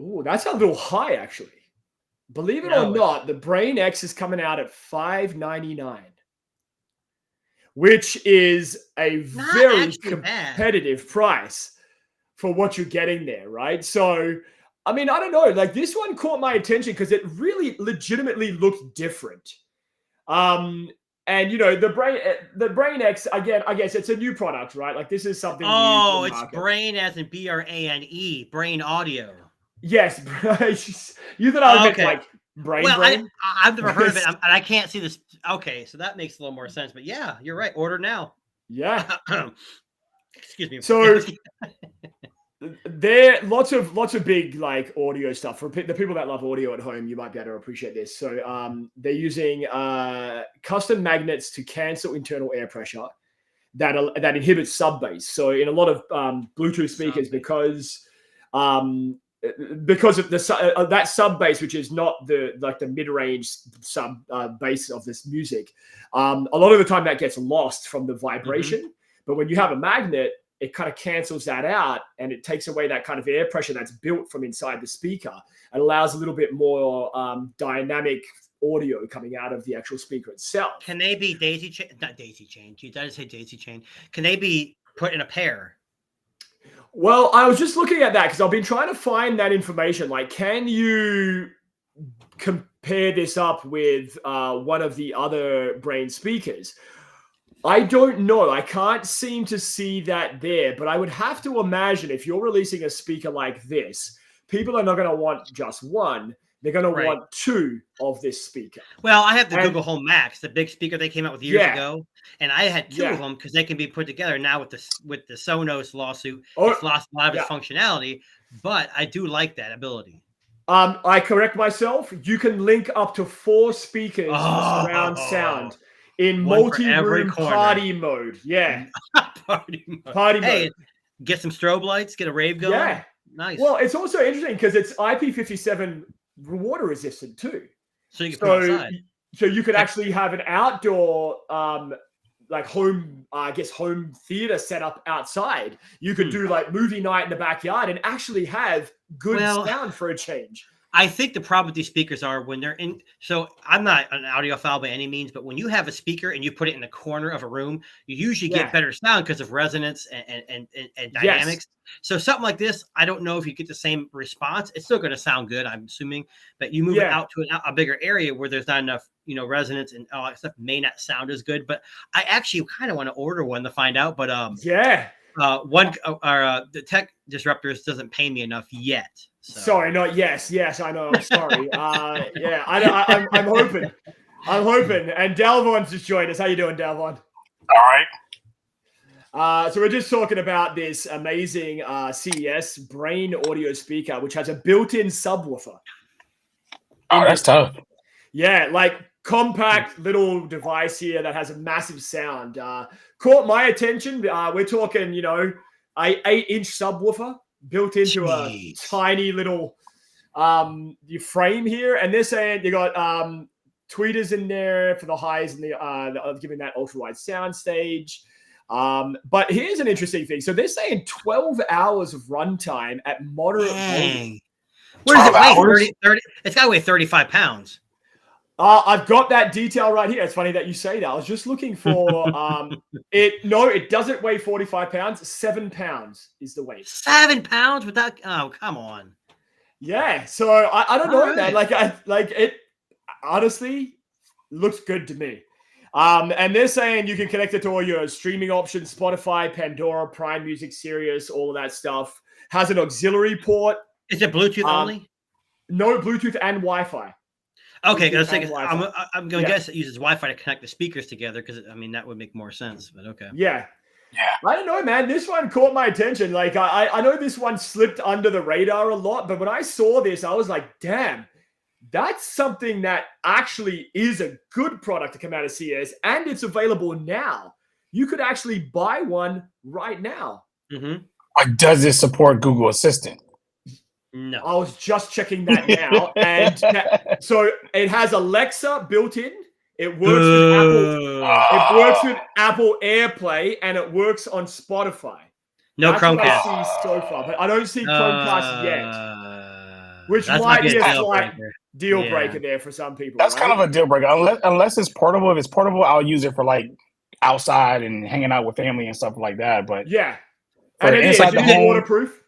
Oh, that's a little high, actually. Believe it or not, the Brain X is coming out at $599, which is a very competitive price for what you're getting there, right? So, I mean, I don't know. Like, this one caught my attention because it really legitimately looked different. And the Brain X, again, I guess it's a new product, right? Like, this is something. Oh, it's Brain as in BRANE, Brain Audio. Yes, you thought I was like brain. I've never heard of it, and I can't see this. Okay, so that makes a little more sense. But yeah, you're right. Order now. Yeah. Excuse me. So There lots of big like audio stuff for the people that love audio at home. You might be able to appreciate this. So they're using custom magnets to cancel internal air pressure that inhibits sub bass. So in a lot of Bluetooth speakers, because of the that sub bass, which is not the mid range sub bass of this music, a lot of the time that gets lost from the vibration. Mm-hmm. But when you have a magnet, it kind of cancels that out, and it takes away that kind of air pressure that's built from inside the speaker and allows a little bit more dynamic audio coming out of the actual speaker itself. Can they be daisy chain? Not daisy chain. Did I say daisy chain? Can they be put in a pair? Well, I was just looking at that because I've been trying to find that information. Like, can you compare this up with one of the other Brain speakers? I don't know. I can't seem to see that there, but I would have to imagine if you're releasing a speaker like this, people are not going to want just one. They're going to want two of this speaker. Well, I have the Google Home Max, the big speaker they came out with years ago, and I had two of them because they can be put together now with the Sonos lawsuit. It's lost a lot of its functionality, but I do like that ability. I correct myself. You can link up to 4 speakers for surround sound. In multi-room party mode. Yeah. Party mode. Hey, mode. Get some strobe lights, get a rave going. Yeah. Nice. Well, it's also interesting because it's IP57 water resistant too. So you can put it outside. So you could actually have an outdoor like home theater set up outside. You could do like movie night in the backyard and actually have good sound for a change. I think the problem with these speakers are when they're in. So I'm not an audiophile by any means, but when you have a speaker and you put it in the corner of a room, you usually get better sound because of resonance and dynamics. So something like this, I don't know if you get the same response. It's still going to sound good, I'm assuming, but you move it out to a bigger area where there's not enough, resonance and all that stuff may not sound as good. But I actually kind of want to order one to find out. But the Tech Disruptors doesn't pay me enough yet. So. Sorry, not yes, I know. I'm sorry. I'm hoping. And Dalvon's just joined us. How you doing, Dalvon? All right. So we're just talking about this amazing CES Brain audio speaker, which has a built-in subwoofer. Oh, that's tough. Yeah, like compact little device here that has a massive sound. Caught my attention. We're talking, a 8-inch subwoofer built into a tiny little frame here. And they're saying you got tweeters in there for the highs and the giving that ultra-wide sound stage. But here's an interesting thing. So they're saying 12 hours of runtime at moderate volume. What does it weigh? 30? It's got to weigh 35 pounds. I've got that detail right here. It's funny that you say that. I was just looking for it. No, it doesn't weigh 45 pounds. 7 pounds is the weight. 7 pounds without? Oh, come on. Yeah. So I don't know, man. Like it honestly looks good to me. And they're saying you can connect it to all your streaming options: Spotify, Pandora, Prime Music, Sirius, all of that stuff. Has an auxiliary port. Is it Bluetooth only? No, Bluetooth and Wi-Fi. Okay, I'm going to guess it uses Wi-Fi to connect the speakers together because, that would make more sense, but okay. Yeah. I don't know, man. This one caught my attention. Like, I know this one slipped under the radar a lot, but when I saw this, I was like, damn, that's something that actually is a good product to come out of CES, and it's available now. You could actually buy one right now. Mm-hmm. Like, does it support Google Assistant? No. I was just checking that now. And so it has Alexa built in. It works with Apple. It works with Apple AirPlay, and it works on Spotify. No That's Chromecast. What I see so far, but I don't see Chromecast yet. Which might be a slight deal breaker there for some people. That's kind of a deal breaker. Unless it's portable. If it's portable, I'll use it for like outside and hanging out with family and stuff like that. But and inside the home, waterproof.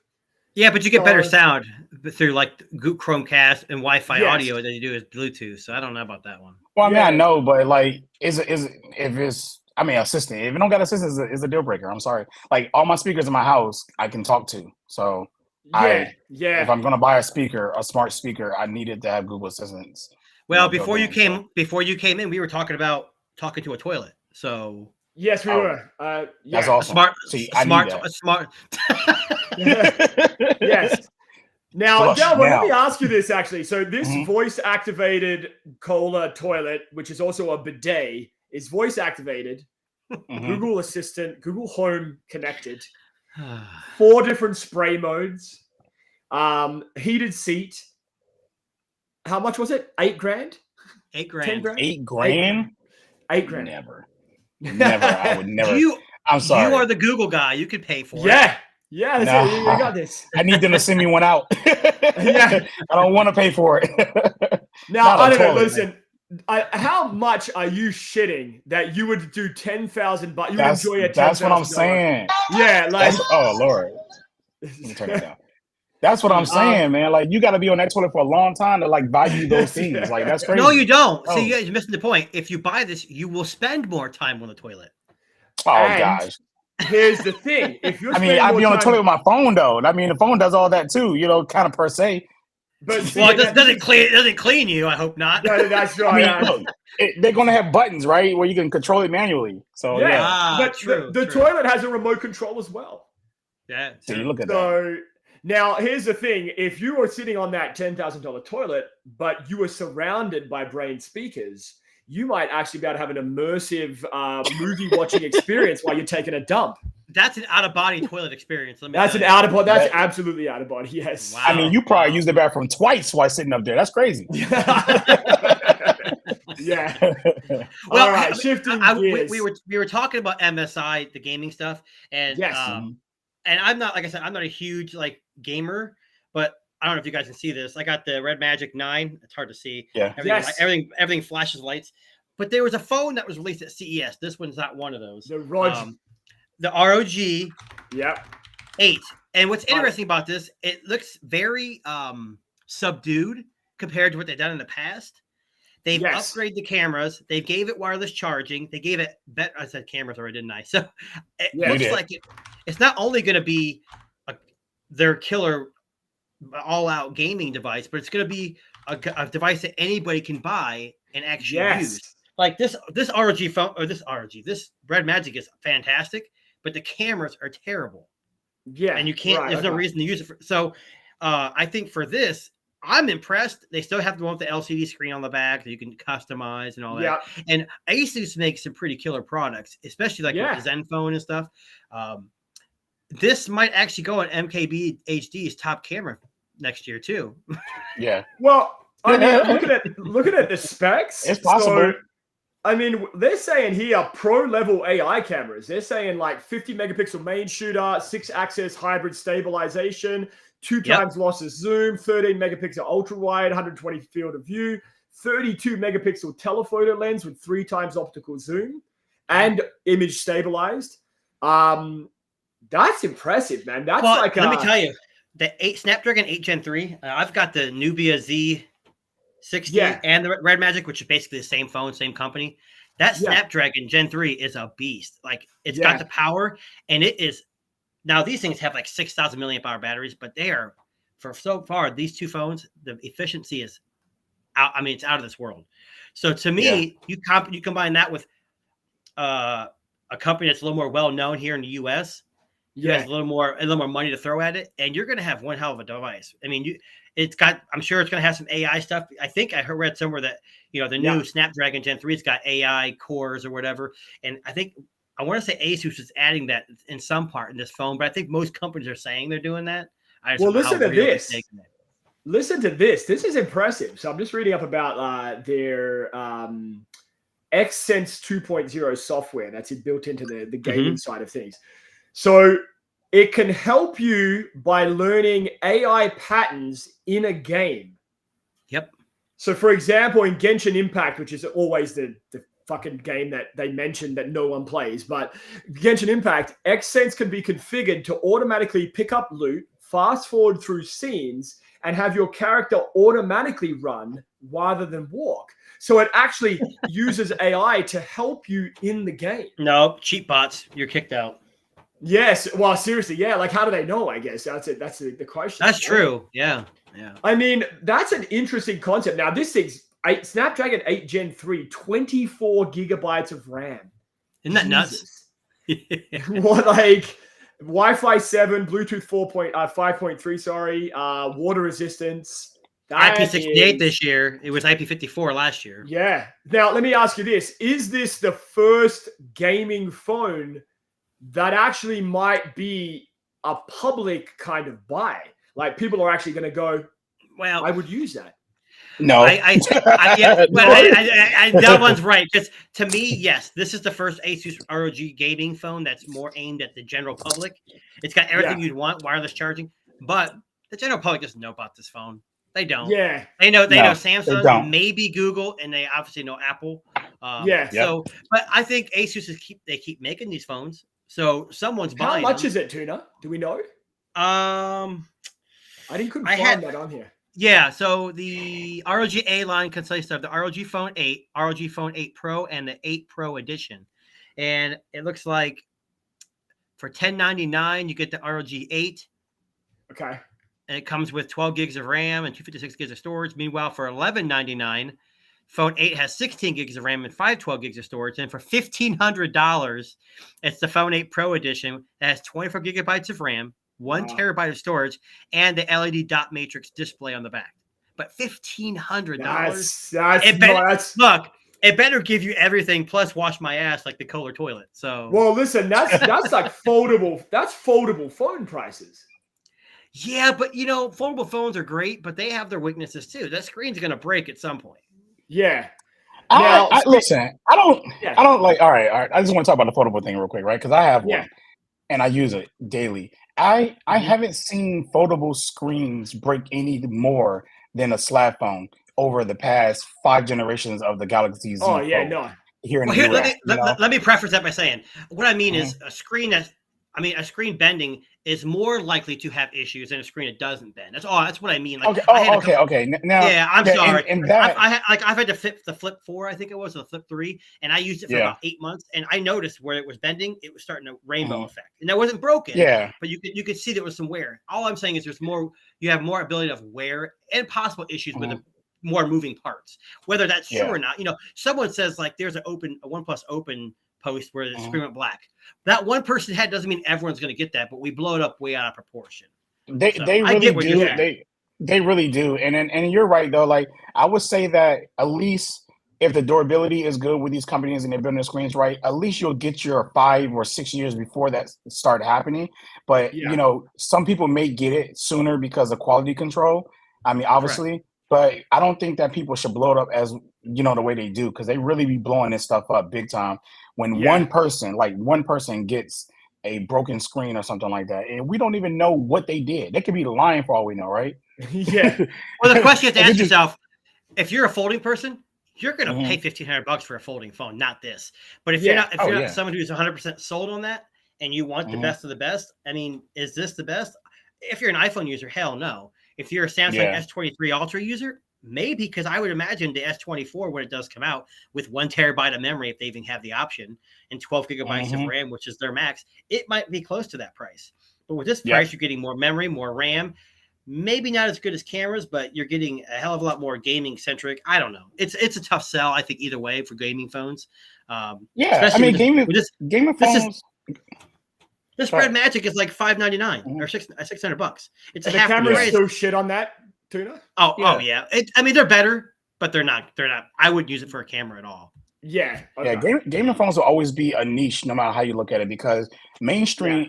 Yeah, but you get better sound through like Chromecast and Wi-Fi audio than you do with Bluetooth. So I don't know about that one. Well, I know, but like, if it's assistant. If it don't got assistant, it's a deal breaker. I'm sorry. Like all my speakers in my house, I can talk to. So if I'm gonna buy a smart speaker, I needed to have Google Assistants. Well, before you came in, we were talking about talking to a toilet. So Yes, we were. That's awesome. Smart. Yes. Now, Delvin, let me ask you this actually. So this voice-activated Kohler toilet, which is also a bidet, is voice-activated, Google Assistant, Google Home connected, 4 different spray modes, heated seat. How much was it? $8 grand? 8 grand. 10 grand? $8 grand? $8 grand. Never. I would never. I'm sorry. You are the Google guy. You could pay for it. Yeah, that's it. You got this. I need them to send me one out. I don't want to pay for it. Now, I don't know. Listen, how much are you shitting that you would do 10,000 bucks? You would enjoy a 10,000. That's what I'm saying. Yeah, like oh Lord. Let me turn it down. That's what I'm saying, man. Like, you got to be on that toilet for a long time to like value those things. Like, that's crazy. No, you don't. See, you guys are missing the point. If you buy this, you will spend more time on the toilet. Oh gosh. Here's the thing. If you're, I'd be on the toilet with my phone though. I mean, the phone does all that too. You know, kind of per se. But see, well, it doesn't clean you. I hope not. No, that's right. I mean, look, they're gonna have buttons, right, where you can control it manually. So but the toilet has a remote control as well. Yeah. So you look at that. Now, here's the thing. If you are sitting on that $10,000 toilet, but you are surrounded by Brain speakers, you might actually be able to have an immersive movie-watching experience while you're taking a dump. That's an out-of-body toilet experience. That's an out-of-body. That's absolutely out-of-body, yes. Wow. I mean, you probably used the bathroom twice while sitting up there. That's crazy. Yeah. Well, all right, shifting gears. We were talking about MSI, the gaming stuff, and and I'm not, like I said, I'm not a huge like gamer, but I don't know if you guys can see this. I got the Red Magic 9. It's hard to see. Yeah. Everything flashes lights. But there was a phone that was released at CES. This one's not one of those. The ROG. The ROG. Yep. 8. And what's interesting about this, it looks very subdued compared to what they've done in the past. They've upgraded the cameras. They gave it wireless charging. They gave it I said cameras already, didn't I? So it looks like it's not only going to be their killer all-out gaming device, but it's going to be a device that anybody can buy and actually use. Like this ROG phone, or this Red Magic is fantastic, but the cameras are terrible. Yeah, and you can't. There's no reason to use it. So I think for this, I'm impressed. They still have the one with the LCD screen on the back that you can customize and all that. Yeah. And Asus makes some pretty killer products, especially like with the Zenfone and stuff. This might actually go on MKB HD's top camera next year too. Yeah. Well, I mean, looking at the specs, it's possible. So, I mean, they're saying here pro level AI cameras. They're saying like 50 megapixel main shooter, 6-axis hybrid stabilization, 2 times lossless zoom, 13 megapixel ultra wide, 120 field of view, 32 megapixel telephoto lens with 3 times optical zoom, and image stabilized. That's impressive, man. That's let me tell you, the Snapdragon 8 Gen 3. I've got the Nubia Z60 and the Red Magic, which is basically the same phone, same company. That Snapdragon Gen 3 is a beast. Like it's got the power, and it is. Now these things have like 6,000 milliamp hour batteries, but they are, for so far, these two phones, the efficiency is out. I mean, it's out of this world. So to me, you combine that with a company that's a little more well known here in the U.S. has a little more money to throw at it, and you're going to have one hell of a device. I mean, I'm sure it's going to have some AI stuff. I think I read somewhere that the new Snapdragon Gen 3's got AI cores or whatever, and I want to say Asus is adding that in some part in this phone, but I think most companies are saying they're doing that. Listen to this. Listen to this. This is impressive. So I'm just reading up about their XSense 2.0 software that's built into the gaming side of things. So it can help you by learning AI patterns in a game. Yep. So for example, in Genshin Impact, which is always the fucking game that they mention that no one plays, but Genshin Impact, XSense can be configured to automatically pick up loot, fast forward through scenes, and have your character automatically run rather than walk. So it actually uses AI to help you in the game. No, cheat bots, you're kicked out. Yes. Well, seriously, yeah. Like, how do they know? I guess that's it. That's the question. That's true. Yeah. I mean, that's an interesting concept. Now, this thing's Snapdragon 8 Gen 3, 24 gigabytes of RAM. Isn't that nuts? What, like Wi-Fi 7, Bluetooth 5.3, sorry, water resistance. IP68 this year. It was IP54 last year. Yeah. Now, let me ask you this. Is this the first gaming phone that actually might be a public kind of buy? Like people are actually going to go, well, I would use that. No, that one's right. Because to me, yes, this is the first Asus ROG gaming phone that's more aimed at the general public. It's got everything you'd want, wireless charging, but the general public doesn't know about this phone. They don't. Yeah, they know Samsung, maybe Google, and they obviously know Apple. So, but I think Asus keep making these phones, so someone's buying. How much is it, Tuna? Do we know? I couldn't find that on here. Yeah, so the ROG A line consists of the ROG Phone 8, ROG Phone 8 Pro, and the 8 Pro edition. And it looks like for $10.99, you get the ROG 8. Okay. And it comes with 12 gigs of RAM and 256 gigs of storage. Meanwhile, for $11.99, Phone 8 has 16 gigs of RAM and 512 gigs of storage. And for $1,500, it's the Phone 8 Pro edition that has 24 gigabytes of RAM, 1 terabyte of storage, and the LED dot matrix display on the back. But $1,500. Look, it better give you everything plus wash my ass like the Kohler toilet. So, well, listen, that's like foldable. That's foldable phone prices. Yeah, but foldable phones are great, but they have their weaknesses too. That screen's going to break at some point. Yeah. Listen, I don't like. All right. I just want to talk about the foldable thing real quick, right? Because I have one, and I use it daily. I haven't seen foldable screens break any more than a slab phone over the past 5 generations of the Galaxy Z. Here in the US, let me preface that by saying what I mean is a screen bending is more likely to have issues than a screen that doesn't bend. That's what I mean. Like, okay. Now, I'm sorry. And I've had to flip the Flip 4, I think it was, or the Flip 3, and I used it for about 8 months, and I noticed where it was bending, it was starting a rainbow effect, and that wasn't broken. Yeah, but you could see there was some wear. All I'm saying is you have more ability of wear and possible issues with the more moving parts. Whether that's true or not, someone says like there's a OnePlus Open post where the screen went black. That one person had doesn't mean everyone's going to get that, but we blow it up way out of proportion. They really do. They really do. And you're right though. Like I would say that at least if the durability is good with these companies and they're building the screens right, at least you'll get your 5 or 6 years before that start happening. But some people may get it sooner because of quality control. I mean, obviously, but I don't think that people should blow it up as the way they do, because they really be blowing this stuff up big time. When one person gets a broken screen or something like that, and we don't even know what they did. They could be lying for all we know, right? Yeah. Well, the question you have to ask yourself, if you're a folding person, you're going to pay $1,500 for a folding phone, not this. But if you're not someone who's 100% sold on that and you want the best of the best, I mean, is this the best? If you're an iPhone user, hell no. If you're a Samsung S23 Ultra user, maybe, because I would imagine the S24, when it does come out with 1 terabyte of memory, if they even have the option, and 12 gigabytes of RAM, which is their max, it might be close to that price. But with this price, you're getting more memory, more RAM, maybe not as good as cameras, but you're getting a hell of a lot more gaming centric. I don't know. It's a tough sell, I think, either way for gaming phones. I mean, gaming phones. This Red Magic is like $599 or $600. It's a the half camera's price. so shit on that, Tuna. Oh yeah. I mean, they're better, but they're not. I wouldn't use it for a camera at all. Yeah. Okay. Yeah. Gaming phones will always be a niche, no matter how you look at it, because mainstream,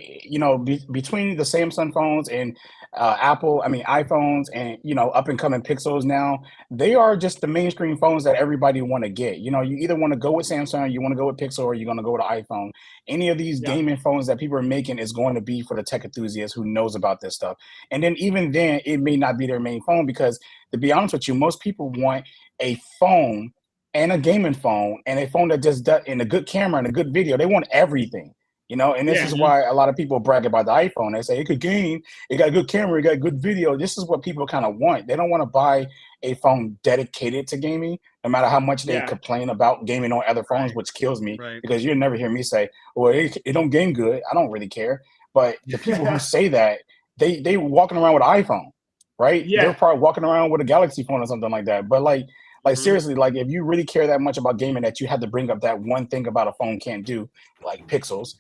between the Samsung phones and Apple, iPhones and, up and coming Pixels now, they are just the mainstream phones that everybody want to get. You either want to go with Samsung, you want to go with Pixel, or you're going to go with iPhone. Any of these gaming phones that people are making is going to be for the tech enthusiast who knows about this stuff. And then even then, it may not be their main phone, because to be honest with you, most people want a phone and a gaming phone and a phone that just does, and a good camera and a good video. They want everything, and this is why a lot of people brag about the iPhone. They say it could game, it got a good camera, it got good video. This is what people kind of want. They don't want to buy a phone dedicated to gaming, no matter how much they complain about gaming on other phones, which kills me, because you'll never hear me say, well, it don't game good. I don't really care. But the people who say that, they walking around with an iPhone, right? They're probably walking around with a Galaxy phone or something like that. But like Like seriously, like if you really care that much about gaming that you had to bring up that one thing about a phone can't do, like pixels,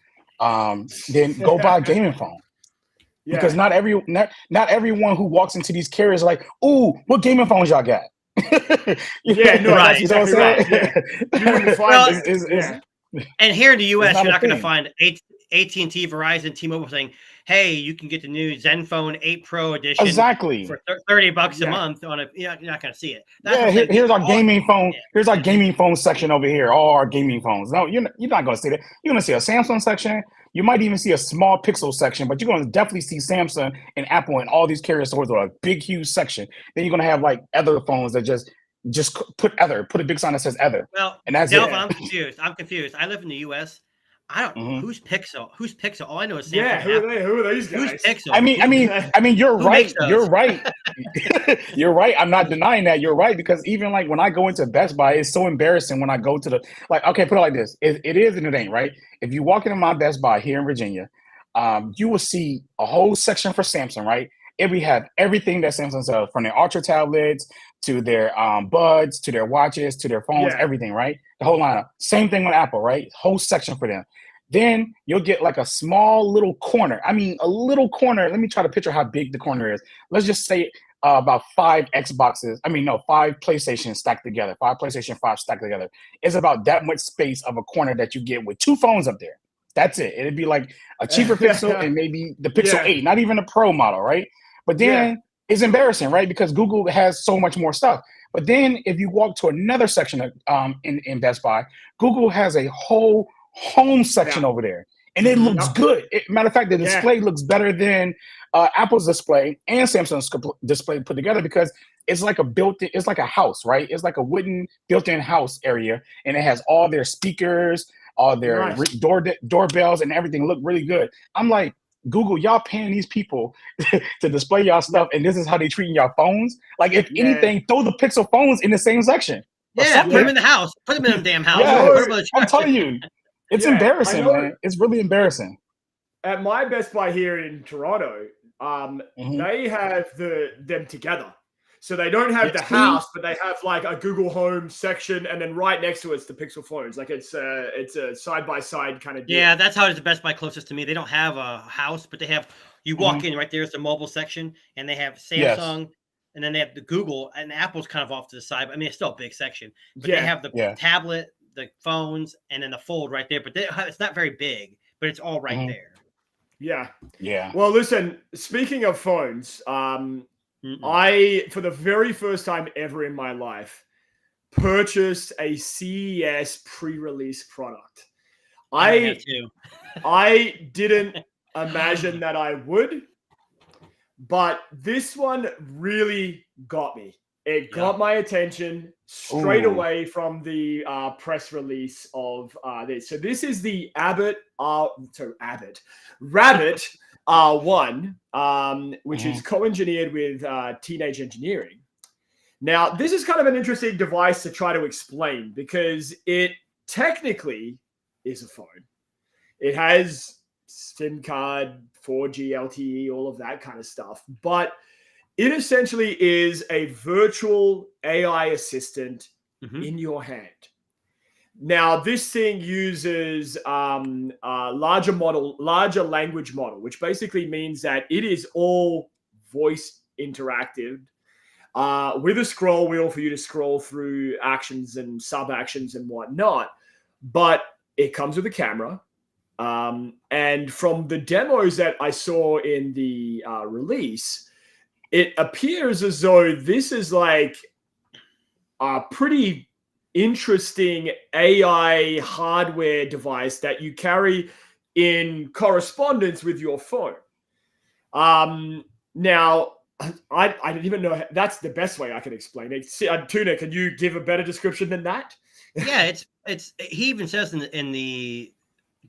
then go buy a gaming phone. Yeah. Because not everyone who walks into these carriers are like, ooh, what gaming phones y'all got? Yeah, no, right. That's exactly right. Yeah. You wouldn't find and here in the U.S., you're not going to find AT&T, Verizon, T-Mobile saying, "Hey, you can get the new Zenfone 8 Pro edition for $30 a month on a." You're not going to see it. That's here's our gaming phone. Here's our gaming phone section over here. All our gaming phones. No, you're not going to see that. You're going to see a Samsung section. You might even see a small Pixel section, but you're going to definitely see Samsung and Apple and all these carrier stores with a big, huge section. Then you're going to have like other phones that just put a big sign that says other. Well, and that's Delvin, I'm confused. I live in the U.S. I don't who's Pixel. Who's Pixel? All I know is Samsung. Yeah, who are these guys? Who's Pixel? I mean, you're right. You're right. You're right. I'm not denying that. You're right, because even like when I go into Best Buy, it's so embarrassing when I go to the okay, put it like this. It is and it ain't, right? If you walk into my Best Buy here in Virginia, you will see a whole section for Samsung, right? And we have everything that Samsung sells, from their Ultra tablets to their buds, to their watches, to their phones, everything, right? The whole lineup. Same thing with Apple, right? Whole section for them. Then you'll get like a small little corner. I mean, a little corner. Let me try to picture how big the corner is. Let's just say about 5 Xboxes. 5 PlayStations stacked together. 5 PlayStation 5 stacked together. It's about that much space of a corner that you get with 2 phones up there. That's it. It'd be like a cheaper Pixel and maybe the Pixel 8, not even a Pro model, right? But then it's embarrassing, right? Because Google has so much more stuff. But then if you walk to another section in Best Buy, Google has a whole home section over there, and it looks good. Matter of fact, the display looks better than Apple's display and Samsung's display put together, because it's like it's like a house, right? It's like a wooden built-in house area, and it has all their speakers, all their doorbells, and everything look really good. I'm like, Google, y'all paying these people to display y'all stuff, and this is how they treating y'all phones? Like, if anything, throw the Pixel phones in the same section. Yeah, put them in the house. Put them in a damn house. Yeah, I'm telling you. It's embarrassing, man. It's really embarrassing. At my Best Buy here in Toronto, they have them together. So they don't have the house, but they have like a Google Home section, and then right next to it's the Pixel phones. Like it's a side-by-side kind of deal. Yeah, that's how it is. The Best Buy closest to me. They don't have a house, but they have. You walk in right there's the mobile section, and they have Samsung, and then they have the Google, and Apple's kind of off to the side. I mean, it's still a big section, but they have the tablet, the phones, and then the Fold right there. But it's not very big, but it's all right there. Yeah. Well, listen, speaking of phones, I, for the very first time ever in my life, purchased a CES pre-release product. I didn't imagine that I would, but this one really got me. It got my attention straight away from the press release of this. So this is the Rabbit R1, which is co-engineered with Teenage Engineering. Now, this is kind of an interesting device to try to explain, because it technically is a phone. It has SIM card, 4G, LTE, all of that kind of stuff. But it essentially is a virtual AI assistant in your hand. Now, this thing uses larger language model, which basically means that it is all voice interactive with a scroll wheel for you to scroll through actions and sub-actions and whatnot. But it comes with a camera. And from the demos that I saw in the release, it appears as though this is like a pretty interesting AI hardware device that you carry in correspondence with your phone. Now, I didn't even know that's the best way I can explain it. Tuna, can you give a better description than that? Yeah, it's he even says in the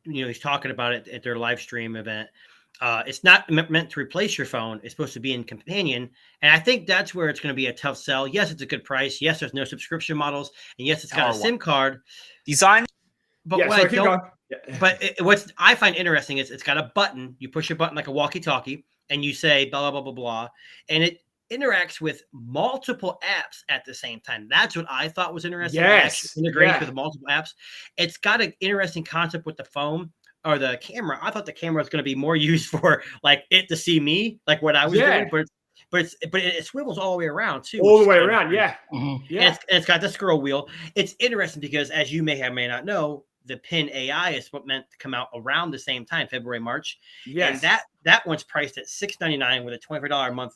he's talking about it at their live stream event. It's not meant to replace your phone. It's supposed to be in companion. And I think that's where it's going to be a tough sell. Yes, it's a good price. Yes, there's no subscription models. And yes, it's got a SIM card. Design. But what I find interesting is it's got a button. You push a button like a walkie-talkie, and you say blah, blah, blah, blah, blah. And interacts with multiple apps at the same time. That's what I thought was interesting. Yes. It integrates with multiple apps. It's got an interesting concept with the phone or the camera. I thought the camera was going to be more used for like it to see me, like what I was doing, but it swivels all the way around too. All the way around, yeah. Yeah. And it's got the scroll wheel. It's interesting because, as you may or may not know, the Pin AI is meant to come out around the same time, February, March. Yes. And that one's priced at $699 with a $24 a month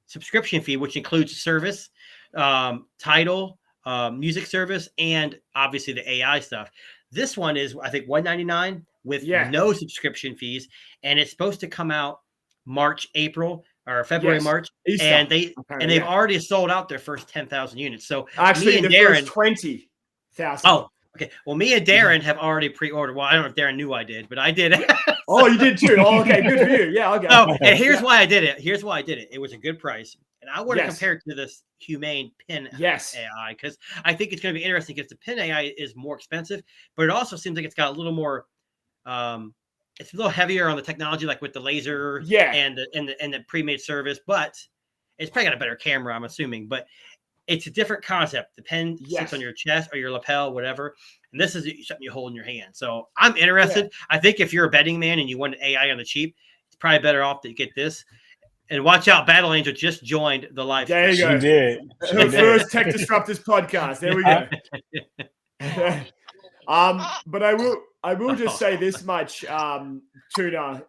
subscription fee, which includes service, title, music service, and obviously the AI stuff. This one is, I think, $199 with no subscription fees, and it's supposed to come out March, April, or February, March, Easter. And they've already sold out their first 10,000 units. So actually, the Darren, first 20,000. Oh, okay. Well, me and Darren have already pre-ordered. Well, I don't know if Darren knew I did, but I did. Oh, you did too. Oh, okay, good for you. Yeah, okay. Oh, and here's why I did it. Here's why I did it. It was a good price, and I want to compare it to this Humane Pin AI because I think it's going to be interesting because the Pin AI is more expensive, but it also seems like it's got a little more. It's a little heavier on the technology, like with the laser, and the pre-made service, but it's probably got a better camera, I'm assuming. But it's a different concept. The pen sits on your chest or your lapel, whatever, and this is something you hold in your hand. So I'm interested. Yeah. I think if you're a betting man and you want an AI on the cheap, it's probably better off to get this. And watch out, Battle Angel just joined the live. There you go. She did. The first Tech Disruptors podcast. There we go. But I will just say this much, Tuna.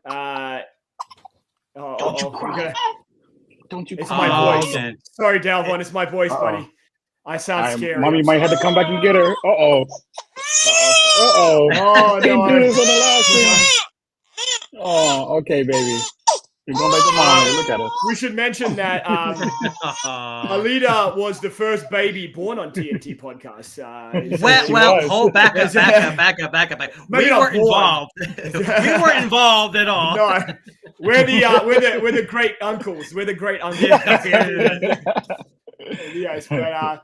Don't you cry. Don't you It's cry. my voice. Man. Sorry, Dalvon. It's my voice, buddy. I sound scary. Mommy might have to come back and get her. Oh, no. Do this on the last one. Oh, okay, baby. You're going back to mom. Look at her. We should mention that Alita was the first baby born on TNT podcast. Hold back up. We weren't involved. We weren't involved at all. No, we're the great uncles. We're the great uncles. Yes, but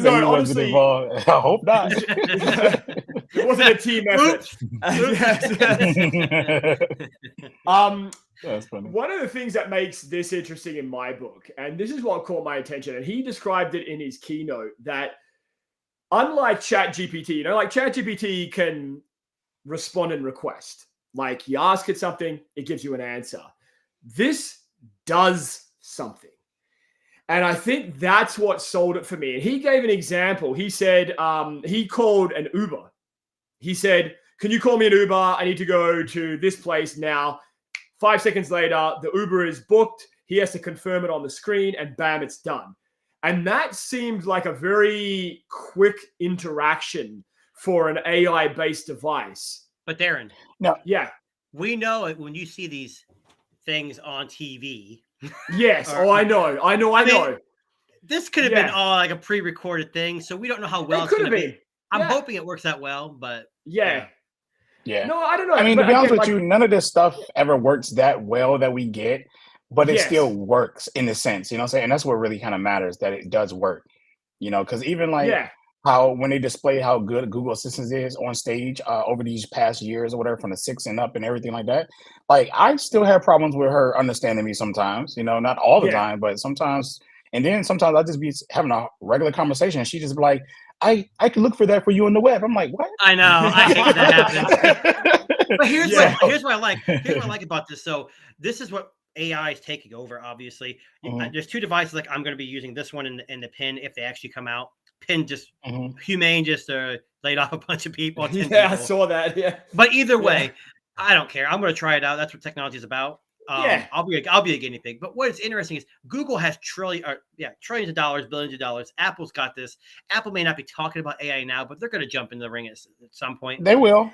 no, honestly, I hope not. It wasn't a team effort. That's funny. One of the things that makes this interesting in my book, and this is what caught my attention, and he described it in his keynote, that unlike ChatGPT, like ChatGPT can respond and request. Like you ask it something, it gives you an answer. This does something. And I think that's what sold it for me. And he gave an example. He said he called an Uber. He said, "Can you call me an Uber? I need to go to this place now." 5 seconds later, the Uber is booked. He has to confirm it on the screen, and bam, it's done. And that seemed like a very quick interaction for an AI-based device. But Darren, we know it when you see these things on TV. Yes. I know. This could have been all like a pre-recorded thing, so we don't know how well it's going to be. I'm hoping it works out well, but yeah. No, I don't know. I mean, to be honest with you, none of this stuff ever works that well that we get, but it still works in a sense. You know what I'm saying? And that's what really kind of matters, that it does work. You know, because even like how when they display how good Google Assistant is on stage over these past years or whatever, from the 6 and up and everything like that, like I still have problems with her understanding me sometimes. You know, not all the time, but sometimes. And then sometimes I just be having a regular conversation, and she just be like, I can look for that for you on the web. I'm like, what? I know. I hate when that happens. But here's what I like. Here's what I like about this. So this is what AI is taking over, obviously. There's two devices. Like I'm going to be using this one and the Pin if they actually come out. Pin just Humane just laid off a bunch of people. I saw that. Yeah. But either way, I don't care. I'm going to try it out. That's what technology is about. I'll be a guinea pig. But what is interesting is Google has trillions of dollars, billions of dollars. Apple's got this. Apple may not be talking about AI now, but they're going to jump into the ring at some point. They will.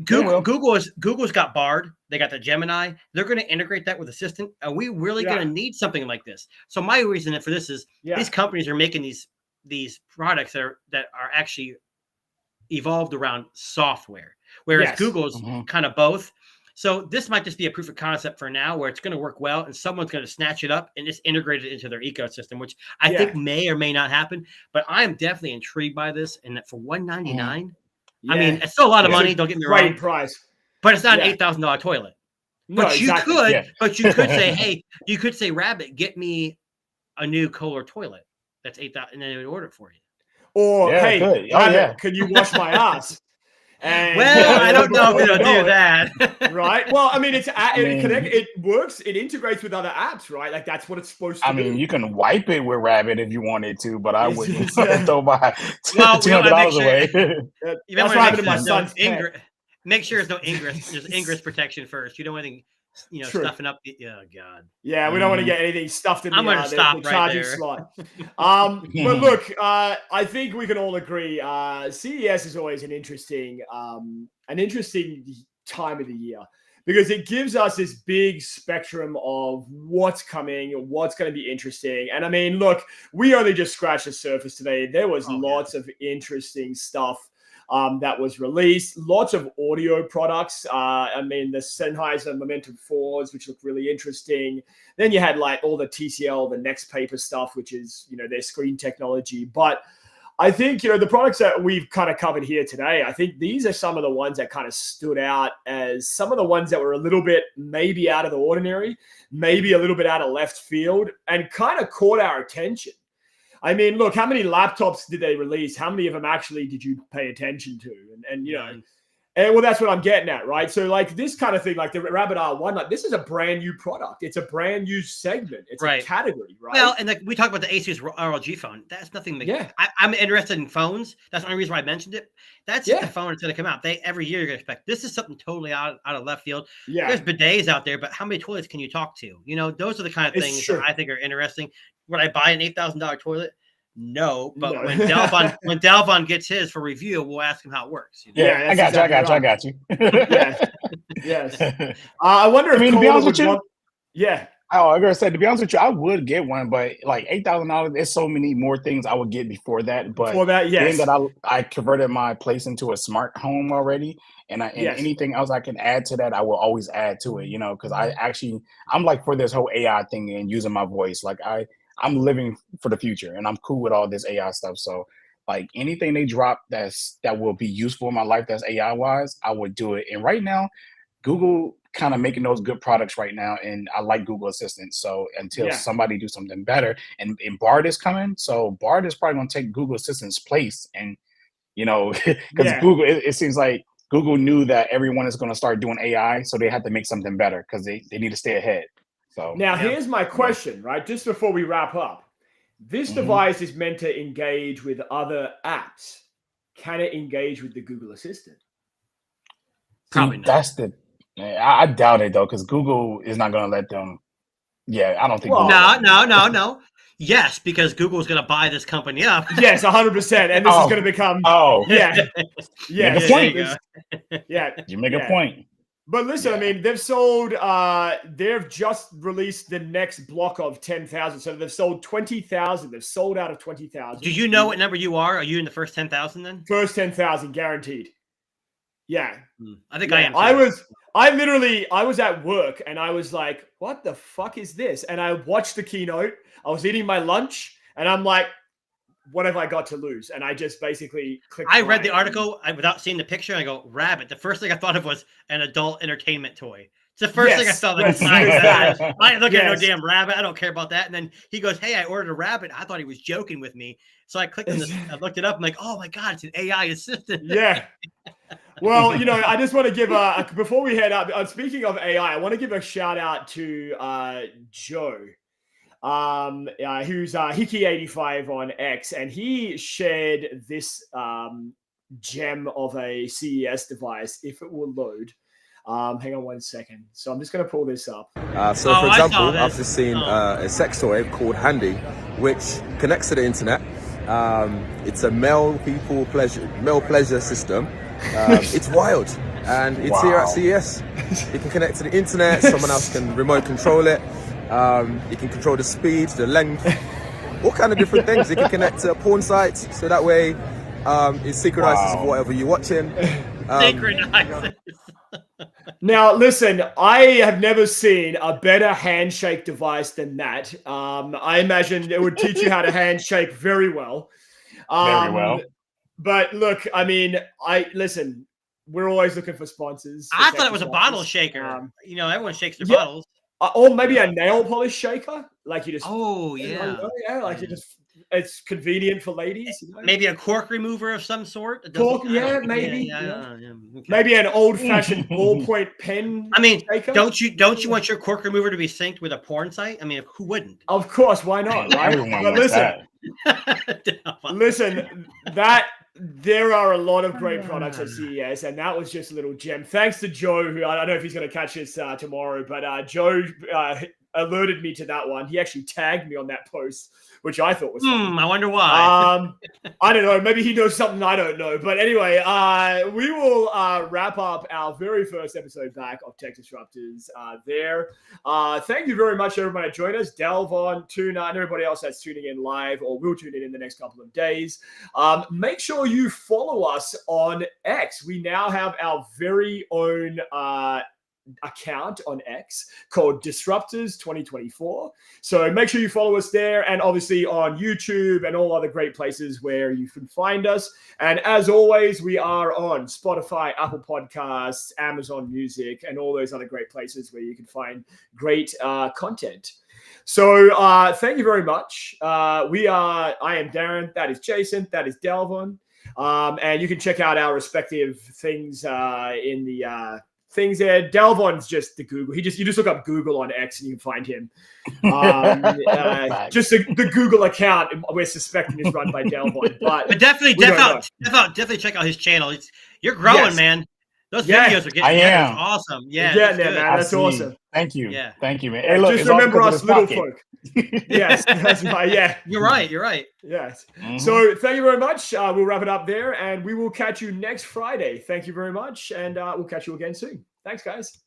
Google's got Bard. They got the Gemini. They're going to integrate that with Assistant. Are we really going to need something like this? So my reason for this is these companies are making these products that are actually evolved around software, whereas Google's kind of both. So this might just be a proof of concept for now, where it's going to work well, and someone's going to snatch it up and just integrate it into their ecosystem, which I think may or may not happen. But I am definitely intrigued by this, and that for $199, I mean, it's still a lot of money. Don't get me wrong, price, but it's not an $8,000 toilet. But you could say, hey, you could say, Rabbit, get me a new Kohler toilet. That's $8,000, and then they would order it for you. Or hey, Rabbit, can you wash my ass? And, well, I don't know if it'll do that. Right? Well, I mean, it works. It integrates with other apps, right? Like that's what it's supposed to do. I mean, you can wipe it with Rabbit if you wanted to, but I wouldn't throw my $200 away. That's what happened to my son's Make sure there's no ingress. There's ingress protection first. You don't want anything, stuffing up. Oh God. Yeah, we don't want to get anything stuffed in I'm going to stop the right there. slot. But look, I think we can all agree. CES is always an interesting time of the year because it gives us this big spectrum of what's coming, what's going to be interesting. And I mean, look, we only just scratched the surface today. There was lots of interesting stuff that was released. Lots of audio products. I mean, the Sennheiser Momentum 4s, which look really interesting. Then you had like all the TCL, the Next Paper stuff, which is, their screen technology. But I think, the products that we've kind of covered here today, I think these are some of the ones that kind of stood out as some of the ones that were a little bit maybe out of the ordinary, maybe a little bit out of left field, and kind of caught our attention. I mean, look, how many laptops did they release? How many of them actually did you pay attention to? And well, that's what I'm getting at, right? So like this kind of thing, like the Rabbit R1, like this is a brand new product. It's a brand new segment. It's a category, right? Well, and like we talked about the Asus ROG phone. That's nothing. I'm interested in phones. That's the only reason why I mentioned it. That's just the phone that's going to come out. Every year you're going to expect. This is something totally out of left field. Yeah. There's bidets out there, but how many toilets can you talk to? Those are the kind of things that I think are interesting. Would I buy an $8,000 toilet? No, but when Dalvon gets his for review, we'll ask him how it works. Yeah, I got you. Yes. I wonder if to be honest with you, yeah. Oh, I gotta say, to be honest with you, I would get one, but like $8,000, there's so many more things I would get before that. But being that I converted my place into a smart home already, and anything else I can add to that, I will always add to it. Because I'm like for this whole AI thing and using my voice, like I'm living for the future and I'm cool with all this AI stuff. So like anything they drop that will be useful in my life that's AI wise, I would do it. And right now, Google kind of making those good products right now. And I like Google Assistant. So until somebody do something better, and Bard is coming. So Bard is probably going to take Google Assistant's place. And, because Google, it seems like Google knew that everyone is going to start doing AI. So they had to make something better because they need to stay ahead. So now here's my question, right? Just before we wrap up, this device is meant to engage with other apps. Can it engage with the Google Assistant? Probably not. That's I doubt it though, because Google is not going to let them. Yeah, I don't think. No. Yes, because Google's going to buy this company up. Yes, 100%, and this is going to become. Yeah. You make a point. But listen, I mean, they've just released the next block of 10,000. So they've sold 20,000. They've sold out of 20,000. Do you know what number you are? Are you in the first 10,000 then? First 10,000 guaranteed. Yeah. I think I am. I was at work and I was like, what the fuck is this? And I watched the keynote. I was eating my lunch and I'm like, what have I got to lose? And I just basically clicked. I read the article without seeing the picture. And I go, Rabbit. The first thing I thought of was an adult entertainment toy. It's the first thing I thought. Like, I ain't looking at no damn rabbit. I don't care about that. And then he goes, hey, I ordered a rabbit. I thought he was joking with me. So I clicked on this. I looked it up. I'm like, oh my God, it's an AI assistant. Yeah. Well, I just want to give before we head up, speaking of AI, I want to give a shout out to Joe. Who's Hickey85 on X, and he shared this gem of a CES device, if it will load. Hang on 1 second. So I'm just going to pull this up. So for example, I've just seen a sex toy called Handy, which connects to the internet. It's a male pleasure system. It's wild, and it's here at CES. You can connect to the internet. Someone else can remote control it. You can control the speed, the length, all kind of different things. You can connect to porn sites, so that way it synchronizes with whatever you're watching. Synchronizes. Now, listen, I have never seen a better handshake device than that. I imagine it would teach you how to handshake very well. Very well. But look, I mean, we're always looking for sponsors. I thought it was a bottle shaker. Everyone shakes their bottles. Or maybe a nail polish shaker, like you just. Oh yeah, like you just. It's convenient for ladies. Maybe a cork remover of some sort. Maybe. Maybe an old-fashioned ballpoint pen. I mean, shaker. don't you want your cork remover to be synced with a porn site? I mean, who wouldn't? Of course, why not? Right? But listen, that. There are a lot of great products at CES, and that was just a little gem. Thanks to Joe, who I don't know if he's going to catch this tomorrow, but Joe alerted me to that one. He actually tagged me on that post, which I thought was fun. I wonder why. I don't know. Maybe he knows something I don't know. But anyway, we will wrap up our very first episode back of Tech Disruptors there. Thank you very much, everybody, that joined us. Delvon, Tuna, and everybody else that's tuning in live or will tune in the next couple of days. Make sure you follow us on X. We now have our very own account on X called Disruptors 2024. So make sure you follow us there, and obviously on YouTube and all other great places where you can find us. And as always, we are on Spotify, Apple Podcasts, Amazon Music, and all those other great places where you can find great content. So thank you very much. I am Darren, that is Jason, that is Delvon. And you can check out our respective things in the things there. Delvon's just the Google. You just look up Google on X and you can find him. Just the Google account we're suspecting is run by Delvon. But definitely check out his channel. You're growing, man. Those videos are getting better. Awesome. Yeah, man. That's awesome. Thank you. Yeah. Thank you, man. Hey, look, just remember us little folk. Yes, that's right. Yeah. You're right. Yes. Mm-hmm. So thank you very much. We'll wrap it up there, and we will catch you next Friday. Thank you very much, and we'll catch you again soon. Thanks, guys.